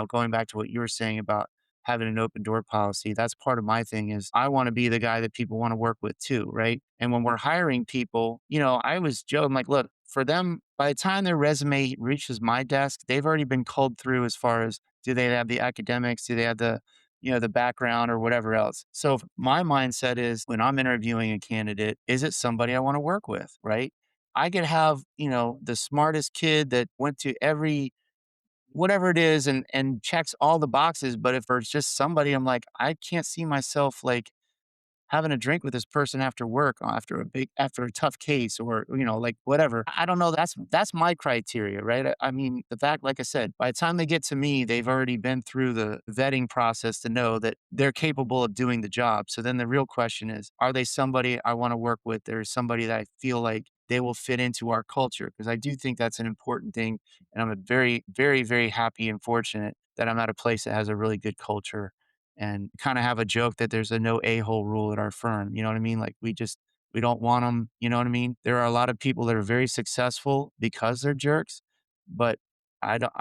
going back to what you were saying about having an open door policy. That's part of my thing is I want to be the guy that people want to work with too, right? And when we're hiring people, I always joke, I'm like, look, for them, by the time their resume reaches my desk, they've already been culled through as far as do they have the academics, do they have the background or whatever else. So my mindset is when I'm interviewing a candidate, is it somebody I want to work with, right? I could have, the smartest kid that went to every whatever it is and checks all the boxes, but if there's just somebody I'm like, I can't see myself like having a drink with this person after work, after a tough case or, like whatever. I don't know. That's my criteria, right? I mean, the fact, like I said, by the time they get to me, they've already been through the vetting process to know that they're capable of doing the job. So then the real question is, are they somebody I want to work with? There's somebody that I feel like they will fit into our culture. Because I do think that's an important thing. And I'm a very, very, very happy and fortunate that I'm at a place that has a really good culture and kind of have a joke that there's a no a-hole rule at our firm. You know what I mean? Like we don't want them. You know what I mean? There are a lot of people that are very successful because they're jerks, but I don't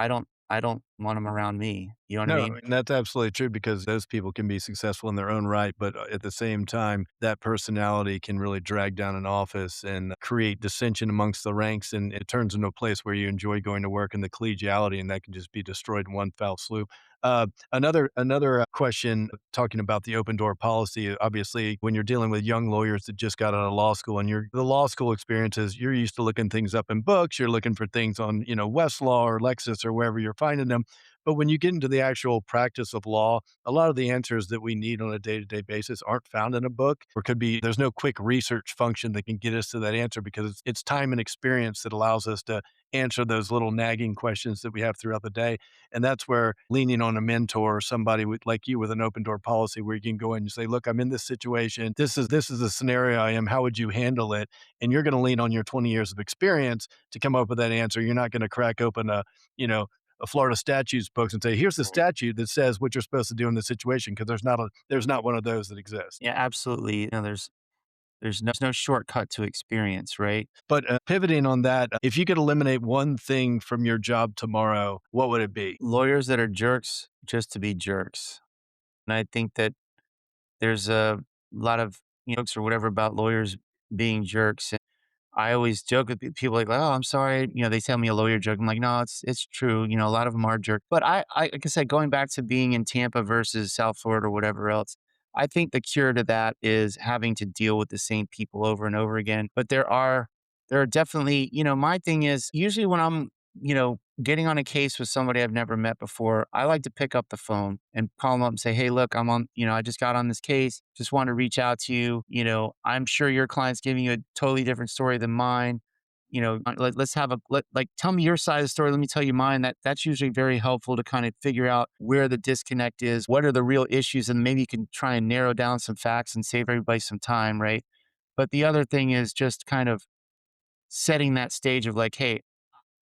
want them around me. You know what I No, I mean? mean, that's absolutely true because those people can be successful in their own right, but at the same time, that personality can really drag down an office and create dissension amongst the ranks, and it turns into a place where you enjoy going to work and the collegiality, and that can just be destroyed in one foul swoop. Another question talking about the open door policy. Obviously, when you're dealing with young lawyers that just got out of law school, and the law school experiences, you're used to looking things up in books. You're looking for things on Westlaw or Lexis or wherever you're finding them. But when you get into the actual practice of law, a lot of the answers that we need on a day-to-day basis aren't found in a book or could be there's no quick research function that can get us to that answer because it's time and experience that allows us to answer those little nagging questions that we have throughout the day. And that's where leaning on a mentor or somebody like you with an open door policy where you can go in and say, look, I'm in this situation. This is the scenario I am. How would you handle it? And you're going to lean on your 20 years of experience to come up with that answer. You're not going to crack open you know, a Florida statutes books and say, "Here's the statute that says what you're supposed to do in this situation," because there's not one of those that exists. Yeah, absolutely. There's no shortcut to experience, right? But, pivoting on that, if you could eliminate one thing from your job tomorrow, what would it be? Lawyers that are jerks just to be jerks. And I think that there's a lot of jokes or whatever about lawyers being jerks. I always joke with people like, "Oh, I'm sorry." They tell me a lawyer joke. I'm like, "No, it's true." A lot of them are jerks. But like I said, going back to being in Tampa versus South Florida or whatever else, I think the cure to that is having to deal with the same people over and over again. But there are definitely, my thing is usually when I'm, getting on a case with somebody I've never met before, I like to pick up the phone and call them up and say, "Hey, look, I'm on, I just got on this case. Just want to reach out to you. I'm sure your client's giving you a totally different story than mine. Let's have tell me your side of the story. Let me tell you mine." That's usually very helpful to kind of figure out where the disconnect is, what are the real issues, and maybe you can try and narrow down some facts and save everybody some time, right? But the other thing is just kind of setting that stage of like, hey,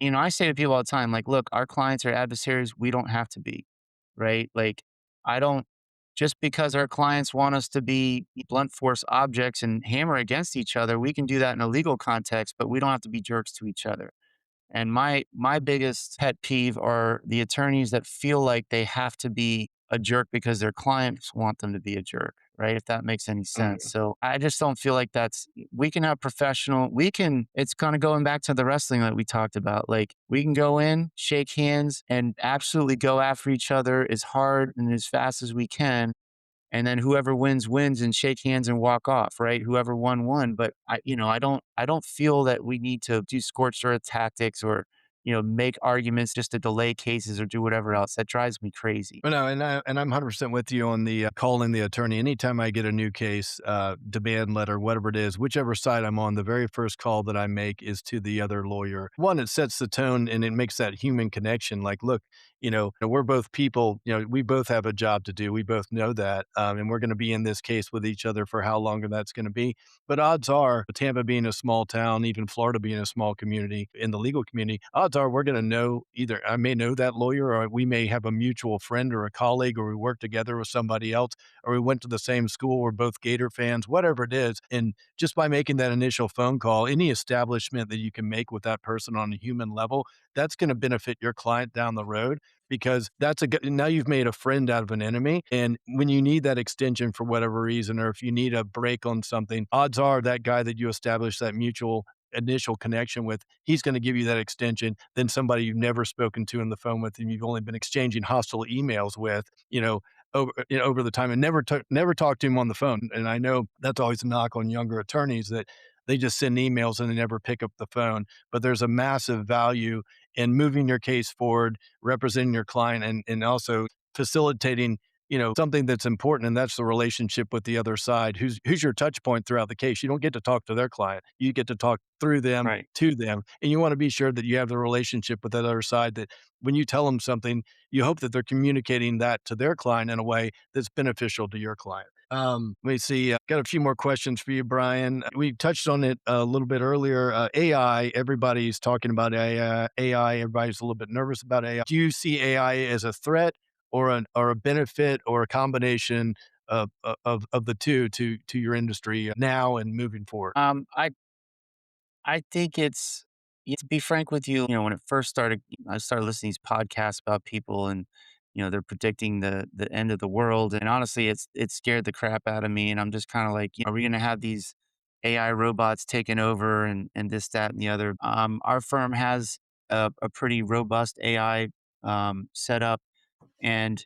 I say to people all the time, like, look, our clients are adversaries. We don't have to be, right? Like, I don't, just because our clients want us to be blunt force objects and hammer against each other, we can do that in a legal context, but we don't have to be jerks to each other. And my biggest pet peeve are the attorneys that feel like they have to be a jerk because their clients want them to be a jerk, right? If that makes any sense. Mm. So I just don't feel like we can have it's kind of going back to the wrestling that we talked about. Like we can go in, shake hands, and absolutely go after each other as hard and as fast as we can, and then whoever wins wins and shake hands and walk off, right? Whoever won. But I don't feel that we need to do scorched earth tactics or make arguments just to delay cases or do whatever else. That drives me crazy. Well, no, and I'm 100% with you on the, calling the attorney. Anytime I get a new case, demand letter, whatever it is, whichever side I'm on, the very first call that I make is to the other lawyer. One, it sets the tone and it makes that human connection. Like, look, we're both people, we both have a job to do. We both know that. And we're going to be in this case with each other for how long that's going to be. But odds are, Tampa being a small town, even Florida being a small community in the legal community, odds odds are we're going to know either I may know that lawyer or we may have a mutual friend or a colleague or we work together with somebody else or we went to the same school, we're both Gator fans, whatever it is. And just by making that initial phone call, any establishment that you can make with that person on a human level, that's going to benefit your client down the road because that's a good, now you've made a friend out of an enemy. And when you need that extension for whatever reason, or if you need a break on something, odds are that guy that you establish that mutual initial connection with, he's going to give you that extension than somebody you've never spoken to on the phone with and you've only been exchanging hostile emails with, over the time and never talked to him on the phone. And I know that's always a knock on younger attorneys that they just send emails and they never pick up the phone. But there's a massive value in moving your case forward, representing your client, and also facilitating something that's important, and that's the relationship with the other side. Who's your touch point throughout the case? You don't get to talk to their client. You get to talk through them Right. to them. And you want to be sure that you have the relationship with that other side that when you tell them something, you hope that they're communicating that to their client in a way that's beneficial to your client. Let me see. Got a few more questions for you, Brian. We touched on it a little bit earlier. AI, everybody's talking about AI. Everybody's a little bit nervous about AI. Do you see AI as a threat or a benefit or a combination of the two to your industry now and moving forward? I think it's to be frank with you, when it first started, I started listening to these podcasts about people and, they're predicting the end of the world. And honestly, it scared the crap out of me. And I'm just kind of like, are we gonna have these AI robots taking over and this, that, and the other? Our firm has a pretty robust AI setup and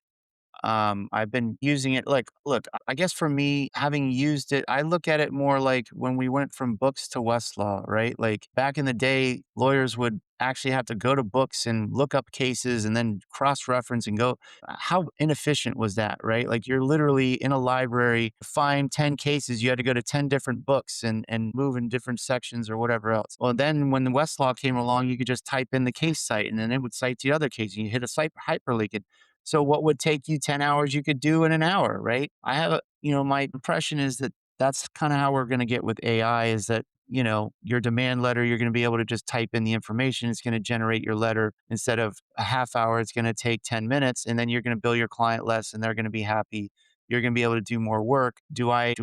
I've been using it like, look, I guess for me, having used it, I look at it more like when we went from books to Westlaw, right? Like back in the day, lawyers would actually have to go to books and look up cases and then cross reference and go. How inefficient was that, right? Like you're literally in a library, find 10 cases, you had to go to 10 different books and move in different sections or whatever else. Well, then when the Westlaw came along, you could just type in the case site and then it would cite the other case. You hit a site hyperlink. So what would take you 10 hours, you could do in an hour, right? I have my impression is that that's kind of how we're going to get with AI is that, your demand letter, you're going to be able to just type in the information. It's going to generate your letter instead of a half hour. It's going to take 10 minutes and then you're going to bill your client less and they're going to be happy. You're going to be able to do more work. Do I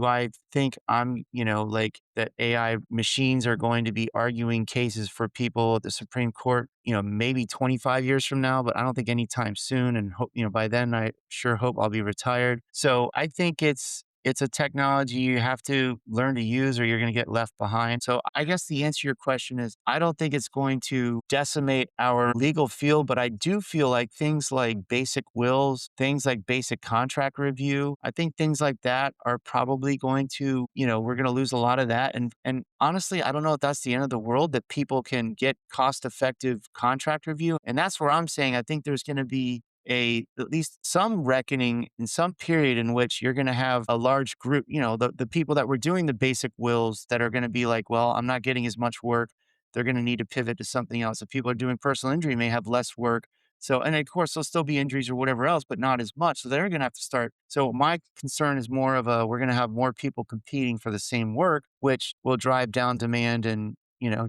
think I'm, like that AI machines are going to be arguing cases for people at the Supreme Court, maybe 25 years from now, but I don't think anytime soon. And hope, by then I sure hope I'll be retired. So I think it's a technology you have to learn to use or you're going to get left behind. So I guess the answer to your question is I don't think it's going to decimate our legal field, but I do feel like things like basic wills, things like basic contract review, I think things like that are probably going to, we're going to lose a lot of that. And honestly, I don't know if that's the end of the world that people can get cost effective contract review. And that's where I'm saying I think there's going to be at least some reckoning in some period in which you're going to have a large group, the people that were doing the basic wills that are going to be like, well, I'm not getting as much work. They're going to need to pivot to something else. If people are doing personal injury, may have less work. So, and of course, there'll still be injuries or whatever else, but not as much. So they're going to have to start. So my concern is more of we're going to have more people competing for the same work, which will drive down demand and,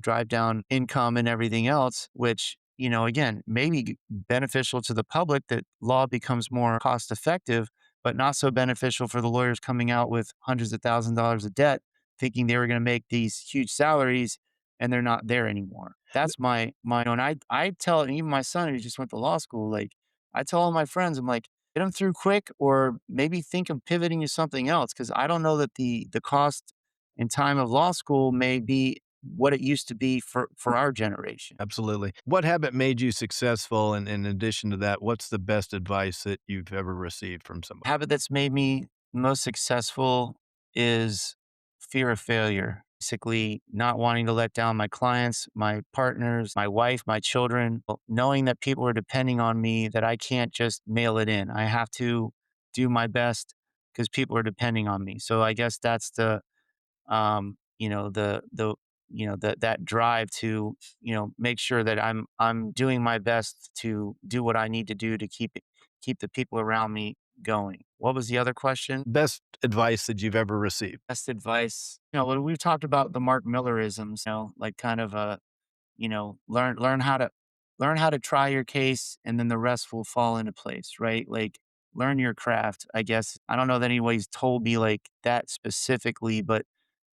drive down income and everything else, which, again, maybe beneficial to the public that law becomes more cost effective, but not so beneficial for the lawyers coming out with hundreds of $1,000s of debt, thinking they were going to make these huge salaries and they're not there anymore. That's my own. I tell and even my son who just went to law school, like I tell all my friends, I'm like, get them through quick, or maybe think of pivoting to something else because I don't know that the cost and time of law school may be what it used to be for our generation. Absolutely. What habit made you successful? And in addition to that, what's the best advice that you've ever received from somebody? Habit that's made me most successful is fear of failure. Basically, not wanting to let down my clients, my partners, my wife, my children, knowing that people are depending on me, that I can't just mail it in. I have to do my best because people are depending on me. So I guess that's that drive to, make sure that I'm doing my best to do what I need to do to keep the people around me going. What was the other question? Best advice that you've ever received? Best advice. When we've talked about the Mark Millerisms, like kind of learn how to learn how to try your case and then the rest will fall into place, right? Like learn your craft, I guess. I don't know that anybody's told me like that specifically, but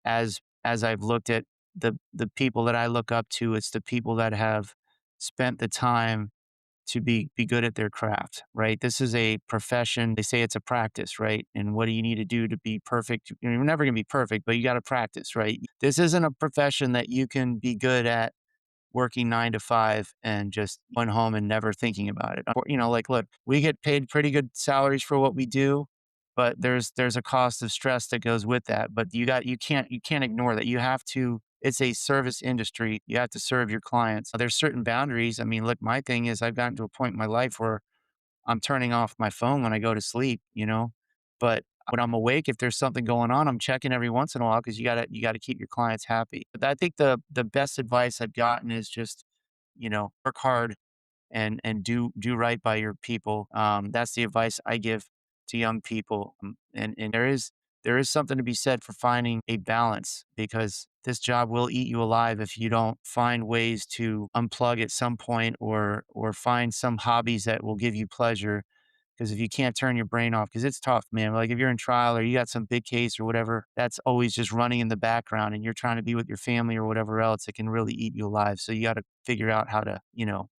as I've looked at the people that I look up to, it's the people that have spent the time to be good at their craft, right? This is a profession. They say it's a practice, right? And what do you need to do to be perfect? You're never going to be perfect, but you got to practice, right? This isn't a profession that you can be good at working 9 to 5 and just going home and never thinking about it. Or, like, look, we get paid pretty good salaries for what we do, but there's a cost of stress that goes with that. But you can't ignore that. You have to. It's a service industry. You have to serve your clients. There's certain boundaries. I mean, look, my thing is I've gotten to a point in my life where I'm turning off my phone when I go to sleep. But when I'm awake, if there's something going on, I'm checking every once in a while because you gotta keep your clients happy. But I think the best advice I've gotten is just, work hard and do right by your people. That's the advice I give to young people. And there is something to be said for finding a balance because this job will eat you alive if you don't find ways to unplug at some point or find some hobbies that will give you pleasure. Because if you can't turn your brain off, because it's tough, man. Like if you're in trial or you got some big case or whatever, that's always just running in the background and you're trying to be with your family or whatever else, it can really eat you alive. So you got to figure out how to,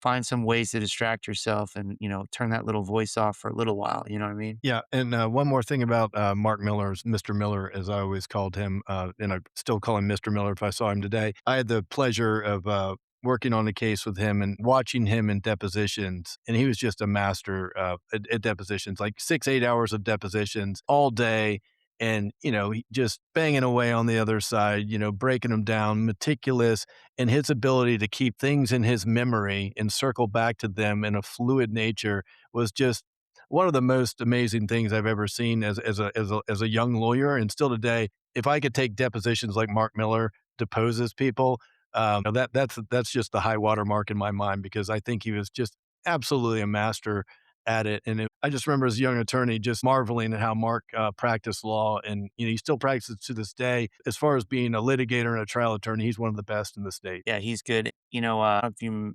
find some ways to distract yourself and, turn that little voice off for a little while. You know what I mean? Yeah, and, one more thing about, Mark Miller's Mr. Miller, as I always called him, and I still call him Mr. Miller if I saw him today. I had the pleasure of, working on a case with him and watching him in depositions, and he was just a master, at depositions, like 6, 8 hours of depositions all day, and, he just banging away on the other side, breaking them down, meticulous, and his ability to keep things in his memory and circle back to them in a fluid nature was just one of the most amazing things I've ever seen as a young lawyer, and still today, if I could take depositions like Mark Miller deposes people, that's just the high water mark in my mind because I think he was just absolutely a master at it. And I just remember as a young attorney just marveling at how Mark practiced law, and he still practices to this day. As far as being a litigator and a trial attorney, he's one of the best in the state. Yeah, he's good. If you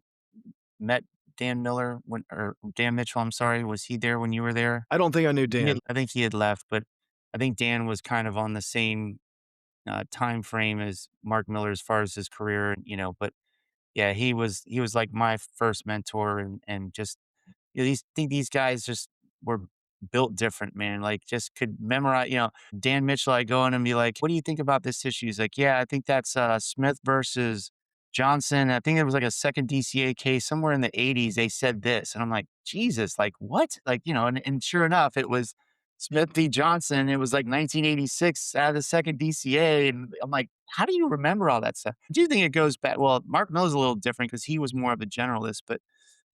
met Dan Miller or Dan Mitchell, I'm sorry, was he there when you were there? I don't think I knew Dan. I think he had left, but I think Dan was kind of on the same time frame as Mark Miller as far as his career, but yeah, he was like my first mentor and just these guys just were built different, man. Like just could memorize, Dan Mitchell, I go in and be like, what do you think about this issue? He's like, yeah, I think that's Smith versus Johnson. I think it was like a second DCA case somewhere in the 80s. They said this. And I'm like, Jesus, like what? Like, and sure enough, it was Smith v. Johnson. It was like 1986 out of the second DCA. And I'm like, how do you remember all that stuff? I do think it goes back. Well, Mark Miller's a little different because he was more of a generalist, but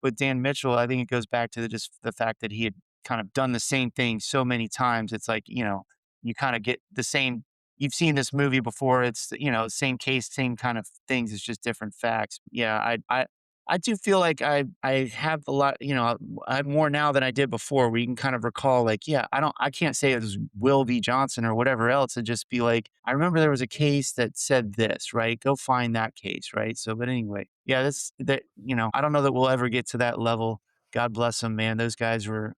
with Dan Mitchell, I think it goes back to just the fact that he had kind of done the same thing so many times. It's like, you kind of get the same. You've seen this movie before. It's, same case, same kind of things. It's just different facts. Yeah, I do feel like I have a lot, I have more now than I did before where you can kind of recall like, yeah, I can't say it was Will V. Johnson or whatever else. It'd just be like, I remember there was a case that said this, right? Go find that case, right? So, but anyway, yeah, I don't know that we'll ever get to that level. God bless them, man. Those guys were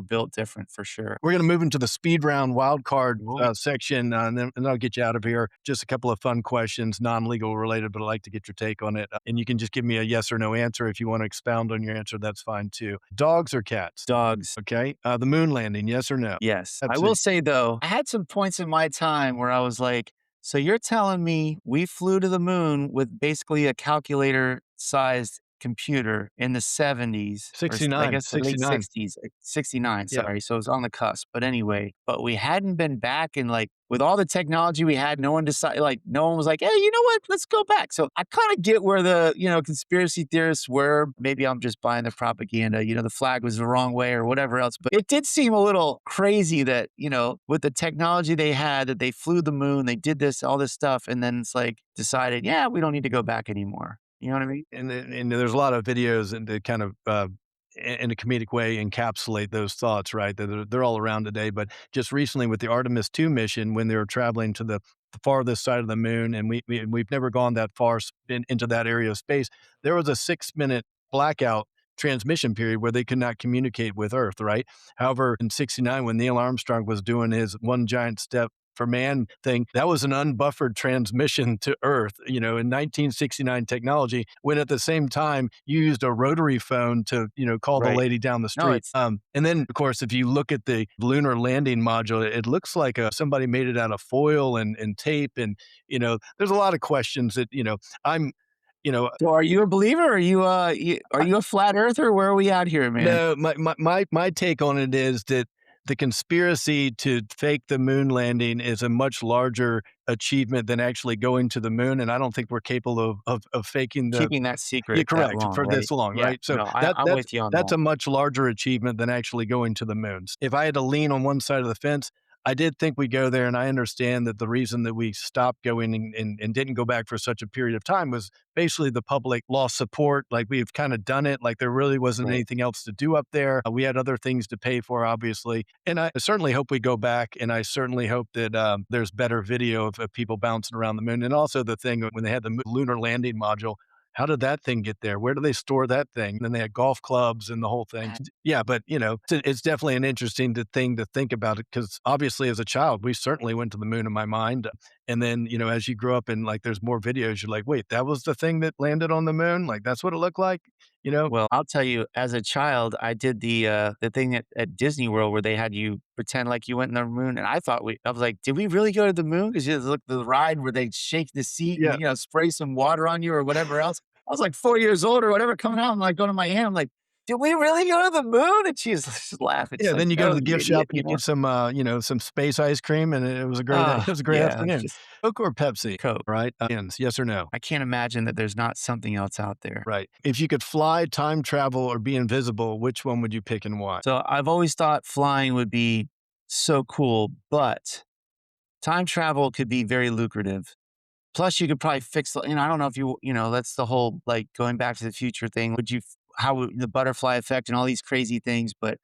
built different for sure. We're going to move into the speed round wild card Cool. section, and then I'll get you out of here. Just a couple of fun questions, non-legal related, but I'd like to get your take on it. And you can just give me a yes or no answer. If you want to expound on your answer, that's fine too. Dogs or cats? Dogs. Okay. The moon landing, yes or no? Yes. I That's will it. say though, I had some points in my time where I was like, so you're telling me we flew to the moon with basically a calculator sized computer in the 70s I 69, guess the late 69. 60s, 69, Yeah. sorry. So it was on the cusp. But anyway, but we hadn't been back and like with all the technology we had, no one decided like no one was like, hey, you know what? Let's go back. So I kind of get where the, conspiracy theorists were. Maybe I'm just buying the propaganda, the flag was the wrong way or whatever else. But it did seem a little crazy that, with the technology they had, that they flew the moon, they did this, all this stuff, and then it's like decided, yeah, we don't need to go back anymore. You know what I mean? And there's a lot of videos and they kind of in a comedic way encapsulate those thoughts, right? They're all around today. But just recently with the Artemis 2 mission, when they were traveling to the farthest side of the moon, and we've never gone that far into that area of space, there was a 6 minute blackout transmission period where they could not communicate with Earth, right? However, in 69, when Neil Armstrong was doing his one giant step for man thing, that was an unbuffered transmission to Earth, in 1969 technology, when at the same time you used a rotary phone to, call the Right. lady down the No, street. it's And then, of course, if you look at the lunar landing module, it looks like somebody made it out of foil and tape. And, there's a lot of questions that, I'm, you know, so are you a believer? Are you a flat earther? Where are we at here, man? No, my take on it is that the conspiracy to fake the moon landing is a much larger achievement than actually going to the moon, and I don't think we're capable of faking the. Keeping that Yeah, secret that correct, long, for right? this long, Yeah. right? So No, that I'm that's with you on that's that. a much larger achievement than actually going to the moons. If I had to lean on one side of the fence, I did think we go there, and I understand that the reason that we stopped going and didn't go back for such a period of time was basically the public lost support. Like, we've kind of done it. Like, there really wasn't Right. anything else to do up there. We had other things to pay for, obviously. And I certainly hope we go back. And I certainly hope that there's better video of people bouncing around the moon. And also the thing when they had the lunar landing module, how did that thing get there? Where do they store that thing? And then they had golf clubs and the whole thing. Yeah, but it's definitely an interesting thing to think about it because obviously as a child, we certainly went to the moon in my mind. And then, as you grow up and like there's more videos, you're like, wait, that was the thing that landed on the moon? Like that's what it looked like? You know? Well, I'll tell you, as a child, I did the thing at Disney World where they had you pretend like you went in the moon, and I was like, did we really go to the moon? Because you look the ride where they shake the seat and Yeah. spray some water on you or whatever else. I was like 4 years old or whatever, coming out and like going to my aunt, I'm like, did we really go to the moon? And she's just laughing. Yeah, She's like, then you go to no, the you gift shop idiot, and you get some, some space ice cream, and it was a great, it was a great Yeah, afternoon. just Coke or Pepsi, Coke. right? Yes or no? I can't imagine that there's not something else out there. Right. If you could fly, time travel, or be invisible, which one would you pick and why? So I've always thought flying would be so cool, but time travel could be very lucrative. Plus, you could probably fix I don't know if that's the whole like going back to the future thing. How would the butterfly effect and all these crazy things, but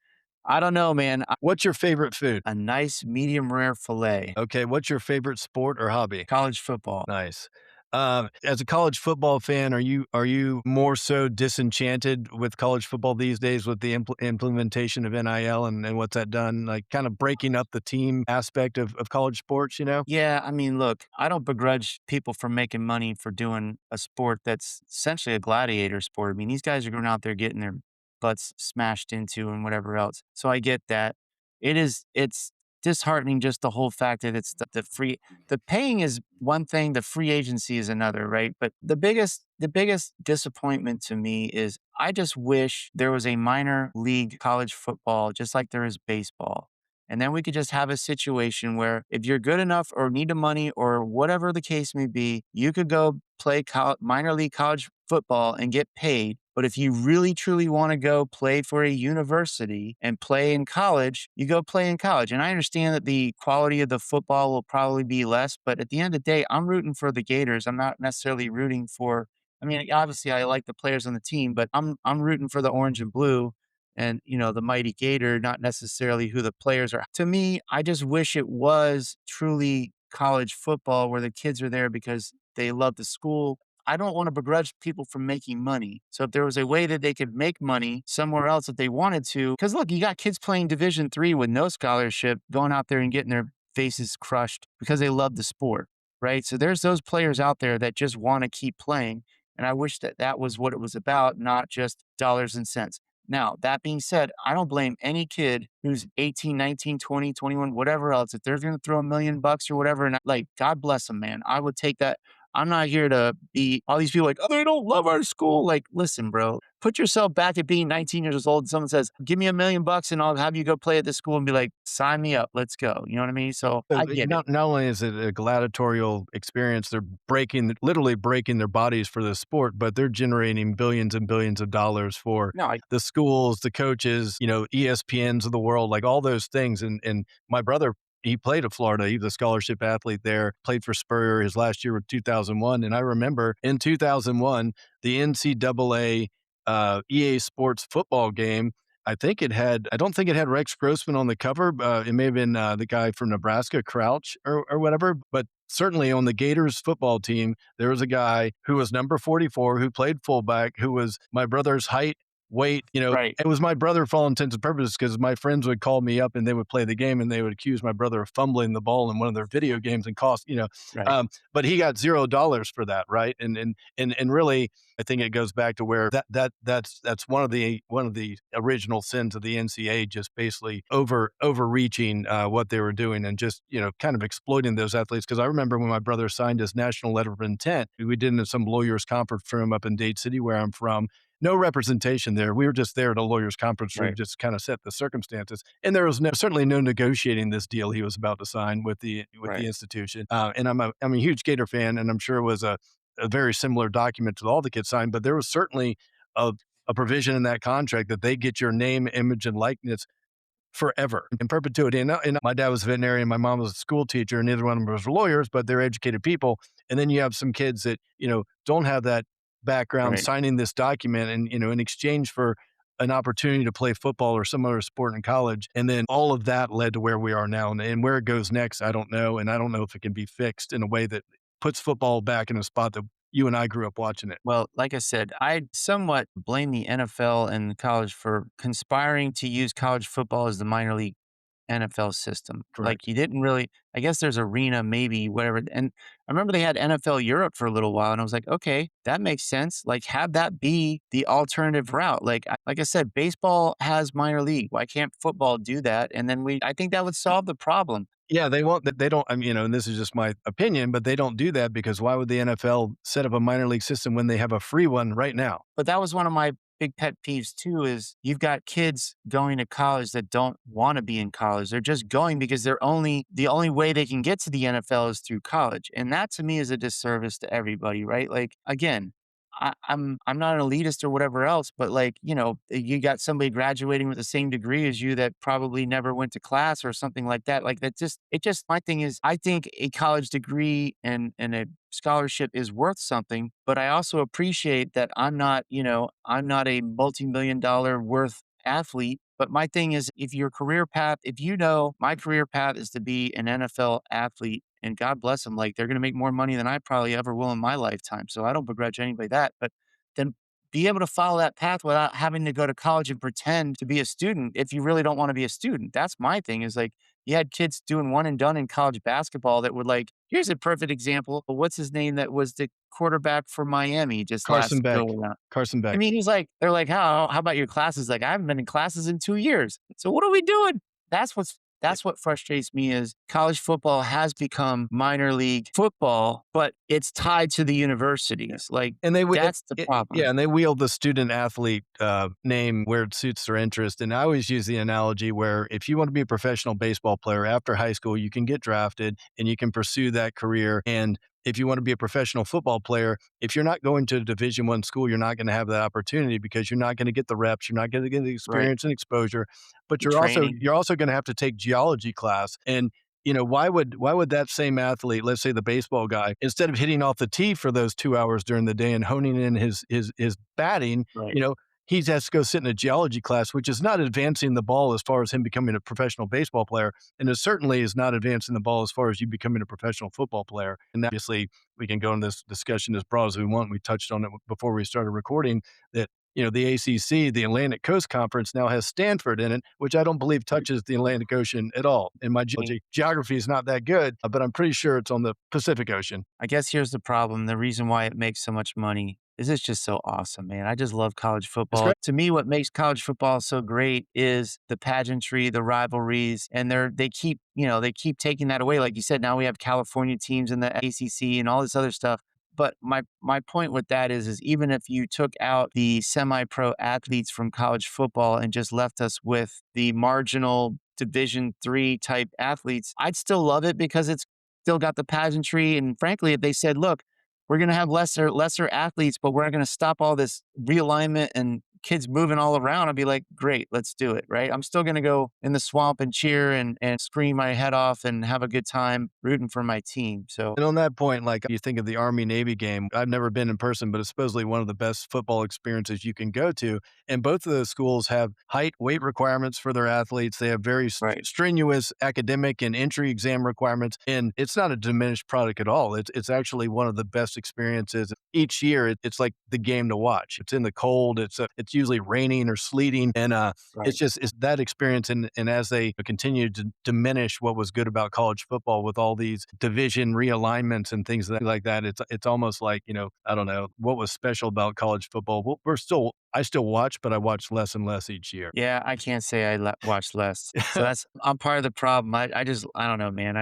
I don't know, man. What's your favorite food? A nice medium rare filet, Okay. What's your favorite sport or hobby? college football. Nice. As a college football fan, are you more so disenchanted with college football these days with the implementation of NIL and what's that done? Like kind of breaking up the team aspect of college sports, you know? Yeah, I mean, look, I don't begrudge people for making money for doing a sport that's essentially a gladiator sport. I mean, these guys are going out there getting their butts smashed into and whatever else. So I get that. It's disheartening just the whole fact that it's the paying is one thing, the free agency is another, right? But the biggest disappointment to me is I just wish there was a minor league college football just like there is baseball. And then we could just have a situation where if you're good enough or need the money or whatever the case may be, you could go play minor league college football and get paid. But if you really truly want to go play for a university and play in college, you go play in college. And I understand that the quality of the football will probably be less, but at the end of the day, I'm rooting for the Gators. I'm not necessarily rooting for, I mean, obviously I like the players on the team, but I'm rooting for the orange and blue and the mighty gator, not necessarily who the players are. To me, I just wish it was truly college football where the kids are there because they love the school. I don't want to begrudge people from making money. So if there was a way that they could make money somewhere else if they wanted to, because look, you got kids playing Division 3 with no scholarship, going out there and getting their faces crushed because they love the sport, right? So there's those players out there that just want to keep playing. And I wish that that was what it was about, not just dollars and cents. Now, that being said, I don't blame any kid who's 18, 19, 20, 21, whatever else. If they're going to throw $1 million or whatever, and like, God bless them, man. I would take that. I'm not here to be all these people like, oh, they don't love our school. Like, listen, bro, put yourself back at being 19 years old. And someone says, give me $1 million and I'll have you go play at this school and be like, sign me up. Let's go. You know what I mean? So I get it. Not only is it a gladiatorial experience, they're literally breaking their bodies for the sport, but they're generating billions and billions of dollars for No, the schools, the coaches, ESPNs of the world, like all those things. And my brother, he played at Florida. He was a scholarship athlete there, played for Spurrier. His last year was 2001. And I remember in 2001, the NCAA EA Sports football game, I think it had I don't think it had Rex Grossman on the cover, it may have been, the guy from Nebraska, Crouch or whatever, but certainly on the Gators football team, there was a guy who was number 44, who played fullback, who was my brother's height, weight, Right, it was my brother for all intents and purposes because my friends would call me up and they would play the game and they would accuse my brother of fumbling the ball in one of their video games and right, but he got $0 for that, right? And really, I think it goes back to where that's one of the original sins of the NCAA, just basically overreaching what they were doing and just kind of exploiting those athletes. Because I remember when my brother signed his national letter of intent, we did it in some lawyers conference room up in Dade City, where I'm from. No representation there. We were just there at a lawyers conference room, right, just kind of set the circumstances. And there was certainly no negotiating this deal he was about to sign with the right. institution. And I'm a huge Gator fan, and I'm sure it was a very similar document to all the kids signed. But there was certainly a a provision in that contract that they get your name, image, and likeness forever in perpetuity. And my dad was a veterinarian, my mom was a school teacher, and neither one of them was lawyers, but they're educated people. And then you have some kids that don't have that background Right. signing this document, and in exchange for an opportunity to play football or some other sport in college. And then all of that led to where we are now, and where it goes next, I don't know. And I don't know if it can be fixed in a way that puts football back in a spot that you and I grew up watching it. Well, like I said, I somewhat blame the NFL and college for conspiring to use college football as the minor league NFL system. Like Correct. you didn't really, I guess there's arena, maybe whatever. And I remember they had NFL Europe for a little while, and I was like, okay, that makes sense. Like have that be the alternative route. Like I said, baseball has minor league. Why can't football do that? And then I think that would solve the problem. Yeah, they won't. They don't. I mean, and this is just my opinion, but they don't do that because why would the NFL set up a minor league system when they have a free one right now? But that was one of my big pet peeves too is you've got kids going to college that don't want to be in college. They're just going because the only way they can get to the NFL is through college. And that to me is a disservice to everybody, right? Like again, I'm not an elitist or whatever else, but like, you got somebody graduating with the same degree as you that probably never went to class or something like that. Like that just it just my thing is I think a college degree and a scholarship is worth something, but I also appreciate that I'm not a multi-million dollar worth athlete. But my thing is, if your career path, if you know my career path is to be an NFL athlete, and God bless them, like they're going to make more money than I probably ever will in my lifetime. So I don't begrudge anybody that. But then be able to follow that path without having to go to college and pretend to be a student if you really don't want to be a student. That's my thing is like you had kids doing one and done in college basketball that would like, here's a perfect example. What's his name that was the quarterback for Miami just Carson last Beck. go around? Carson I Beck. mean, he's like, they're like, how about your classes? Like, I haven't been in classes in 2 years. So what are we doing? That's what frustrates me is college football has become minor league football, but it's tied to the Yeah. universities. Like And they that's the yeah, problem. and they wield the student athlete name where it suits their interest. And I always use the analogy where if you want to be a professional baseball player after high school, you can get drafted and you can pursue that career. And if you want to be a professional football player, if you're not going to a Division I school, you're not going to have that opportunity because you're not going to get the reps, you're not going to get the Right. experience and exposure. But The you're also training. you're also going to have to take geology class. And why would that same athlete, let's say the baseball guy, instead of hitting off the tee for those 2 hours during the day and honing in his batting, Right. you know, he has to go sit in a geology class, which is not advancing the ball as far as him becoming a professional baseball player, and it certainly is not advancing the ball as far as you becoming a professional football player. And obviously, we can go into this discussion as broad as we want. We touched on it before we started recording that the ACC, the Atlantic Coast Conference, now has Stanford in it, which I don't believe touches the Atlantic Ocean at all. And my geography is not that good, but I'm pretty sure it's on the Pacific Ocean. I guess here's the problem. The reason why it makes so much money is it's just so awesome, man. I just love college It's football. great. To me, what makes college football so great is the pageantry, the rivalries, and they keep taking that away. Like you said, now we have California teams in the ACC and all this other stuff. But my point with that is even if you took out the semi-pro athletes from college football and just left us with the marginal Division III type athletes, I'd still love it because it's still got the pageantry. And frankly, if they said, look, we're going to have lesser athletes, but we're going to stop all this realignment and kids moving all around, I'd be like, great, let's do it. Right. I'm still going to go in the swamp and cheer and scream my head off and have a good time rooting for my team. So, And on that point, like you think of the Army Navy game, I've never been in person, but it's supposedly one of the best football experiences you can go to. And both of those schools have height, weight requirements for their athletes. They have very right. strenuous academic and entry exam requirements. And it's not a diminished product at all. It's actually one of the best experiences. Each year, it's like the game to watch. It's in the cold. It's usually raining or sleeting. And Right. it's that experience. And as they continue to diminish what was good about college football with all these division realignments and things like that, it's almost like, I don't know what was special about college football. Well, I still watch, but I watch less and less each year. Yeah, I can't say watch less. So I'm part of the problem. I don't know, man.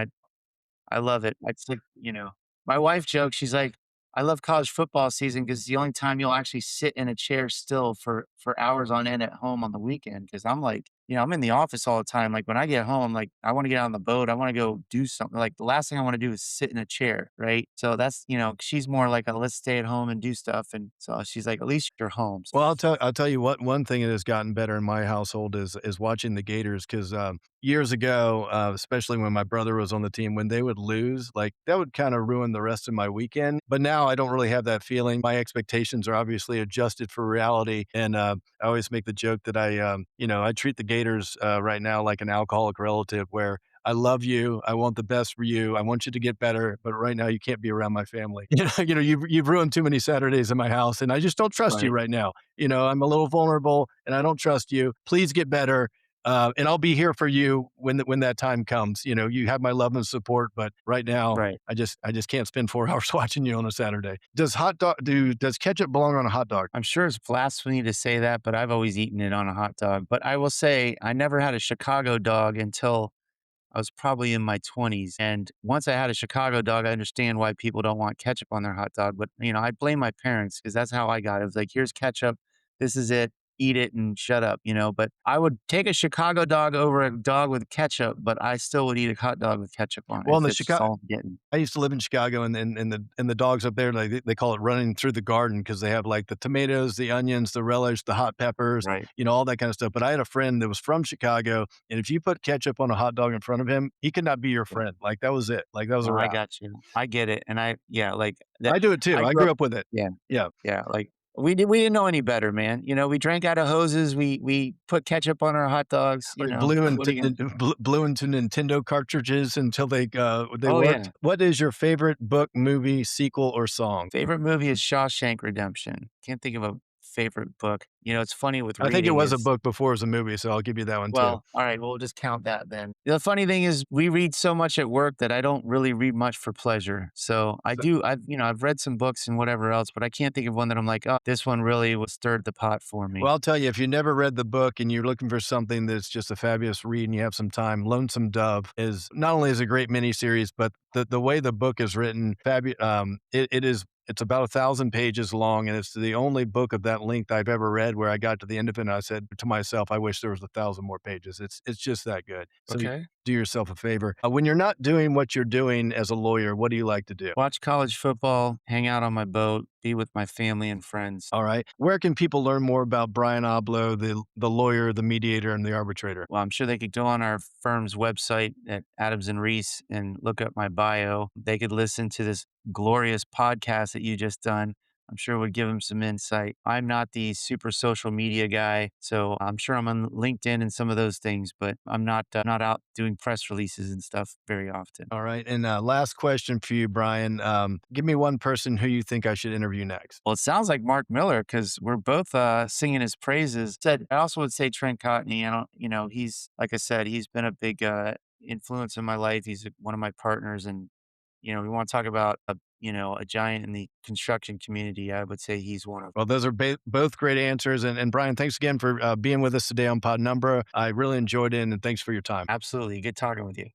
I love it. It's like, my wife jokes, she's like, I love college football season because it's the only time you'll actually sit in a chair still for hours on end at home on the weekend. Cause I'm like, I'm in the office all the time. Like when I get home, I'm like, I want to get on the boat. I want to go do something. Like the last thing I want to do is sit in a chair. Right. So that's, she's more like a let's stay at home and do stuff. And so she's like, at least you're home. Well, I'll tell you what. One thing that has gotten better in my household is watching the Gators because years ago, especially when my brother was on the team, when they would lose, like that would kind of ruin the rest of my weekend. But now I don't really have that feeling. My expectations are obviously adjusted for reality, and I always make the joke that I treat the Gators right now like an alcoholic relative, where I love you. I want the best for you. I want you to get better, but right now you can't be around my family. You've ruined too many Saturdays in my house, and I just don't trust you Right. right now. I'm a little vulnerable, and I don't trust you. Please get better, and I'll be here for you when that time comes. You have my love and support, but right now Right. I just can't spend 4 hours watching you on a Saturday. Does ketchup belong on a hot dog? I'm sure it's blasphemy to say that, but I've always eaten it on a hot dog. But I will say I never had a Chicago dog until I was probably in my 20s. And once I had a Chicago dog, I understand why people don't want ketchup on their hot dog. But, I blame my parents because that's how I got it. It was like, here's ketchup. This is it. Eat it and shut up, But I would take a Chicago dog over a dog with ketchup, but I still would eat a hot dog with ketchup on it Well, in if the it's just Chicago all I'm getting. I used to live in Chicago, and the dogs up there, like, they call it running through the garden because they have, like, the tomatoes, the onions, the relish, the hot peppers, Right. all that kinda stuff, but I had a friend that was from Chicago, and if you put ketchup on a hot dog in front of him, he could not be your Yeah. friend, like, that was it, like, that was a No, I wrap. got you. I get it. And yeah, like that. I do it too, I I grew grew up. up with it. Yeah. Yeah. Yeah, like, we didn't know any better, man, we drank out of hoses, we put ketchup on our hot dogs, Or blew what are into you gonna blew into Nintendo cartridges until they Oh, worked. yeah. What is your favorite book, movie, sequel, or song? Favorite movie is Shawshank Redemption. Can't think of a favorite book. It's funny with I think it reading was a is book before it was a movie, so I'll give you that one too. well, alright, we'll just count that then. The funny thing is we read so much at work that I don't really read much for pleasure. So, I've read some books and whatever else, but I can't think of one that I'm like, "Oh, this one really was stirred the pot for me." Well, I'll tell you, if you never read the book and you're looking for something that's just a fabulous read and you have some time, Lonesome Dove is not only is a great miniseries, but the way the book is written, it's about 1,000 pages long, and it's the only book of that length I've ever read where I got to the end of it and I said to myself, I wish there was 1,000 more pages. It's just that good. So Okay. do yourself a favor. When you're not doing what you're doing as a lawyer, what do you like to do? Watch college football, hang out on my boat, be with my family and friends. All right. Where can people learn more about Brian Oblow, the lawyer, the mediator, and the arbitrator? Well, I'm sure they could go on our firm's website at Adams and Reese and look up my bio. They could listen to this glorious podcast that you just done. I'm sure it would give them some insight. I'm not the super social media guy, so I'm sure I'm on LinkedIn and some of those things, but I'm not out doing press releases and stuff very often. All right. And last question for you, Brian. Give me one person who you think I should interview next. Well, it sounds like Mark Miller because we're both singing his praises. I also would say Trent Cotney. I don't, he's like I said, he's been a big influence in my life. He's one of my partners, and we want to talk about a giant in the construction community. I would say he's one of Well, them. those are both great answers. And Brian, thanks again for being with us today on Pod Number. I really enjoyed it, and thanks for your time. Absolutely, good talking with you.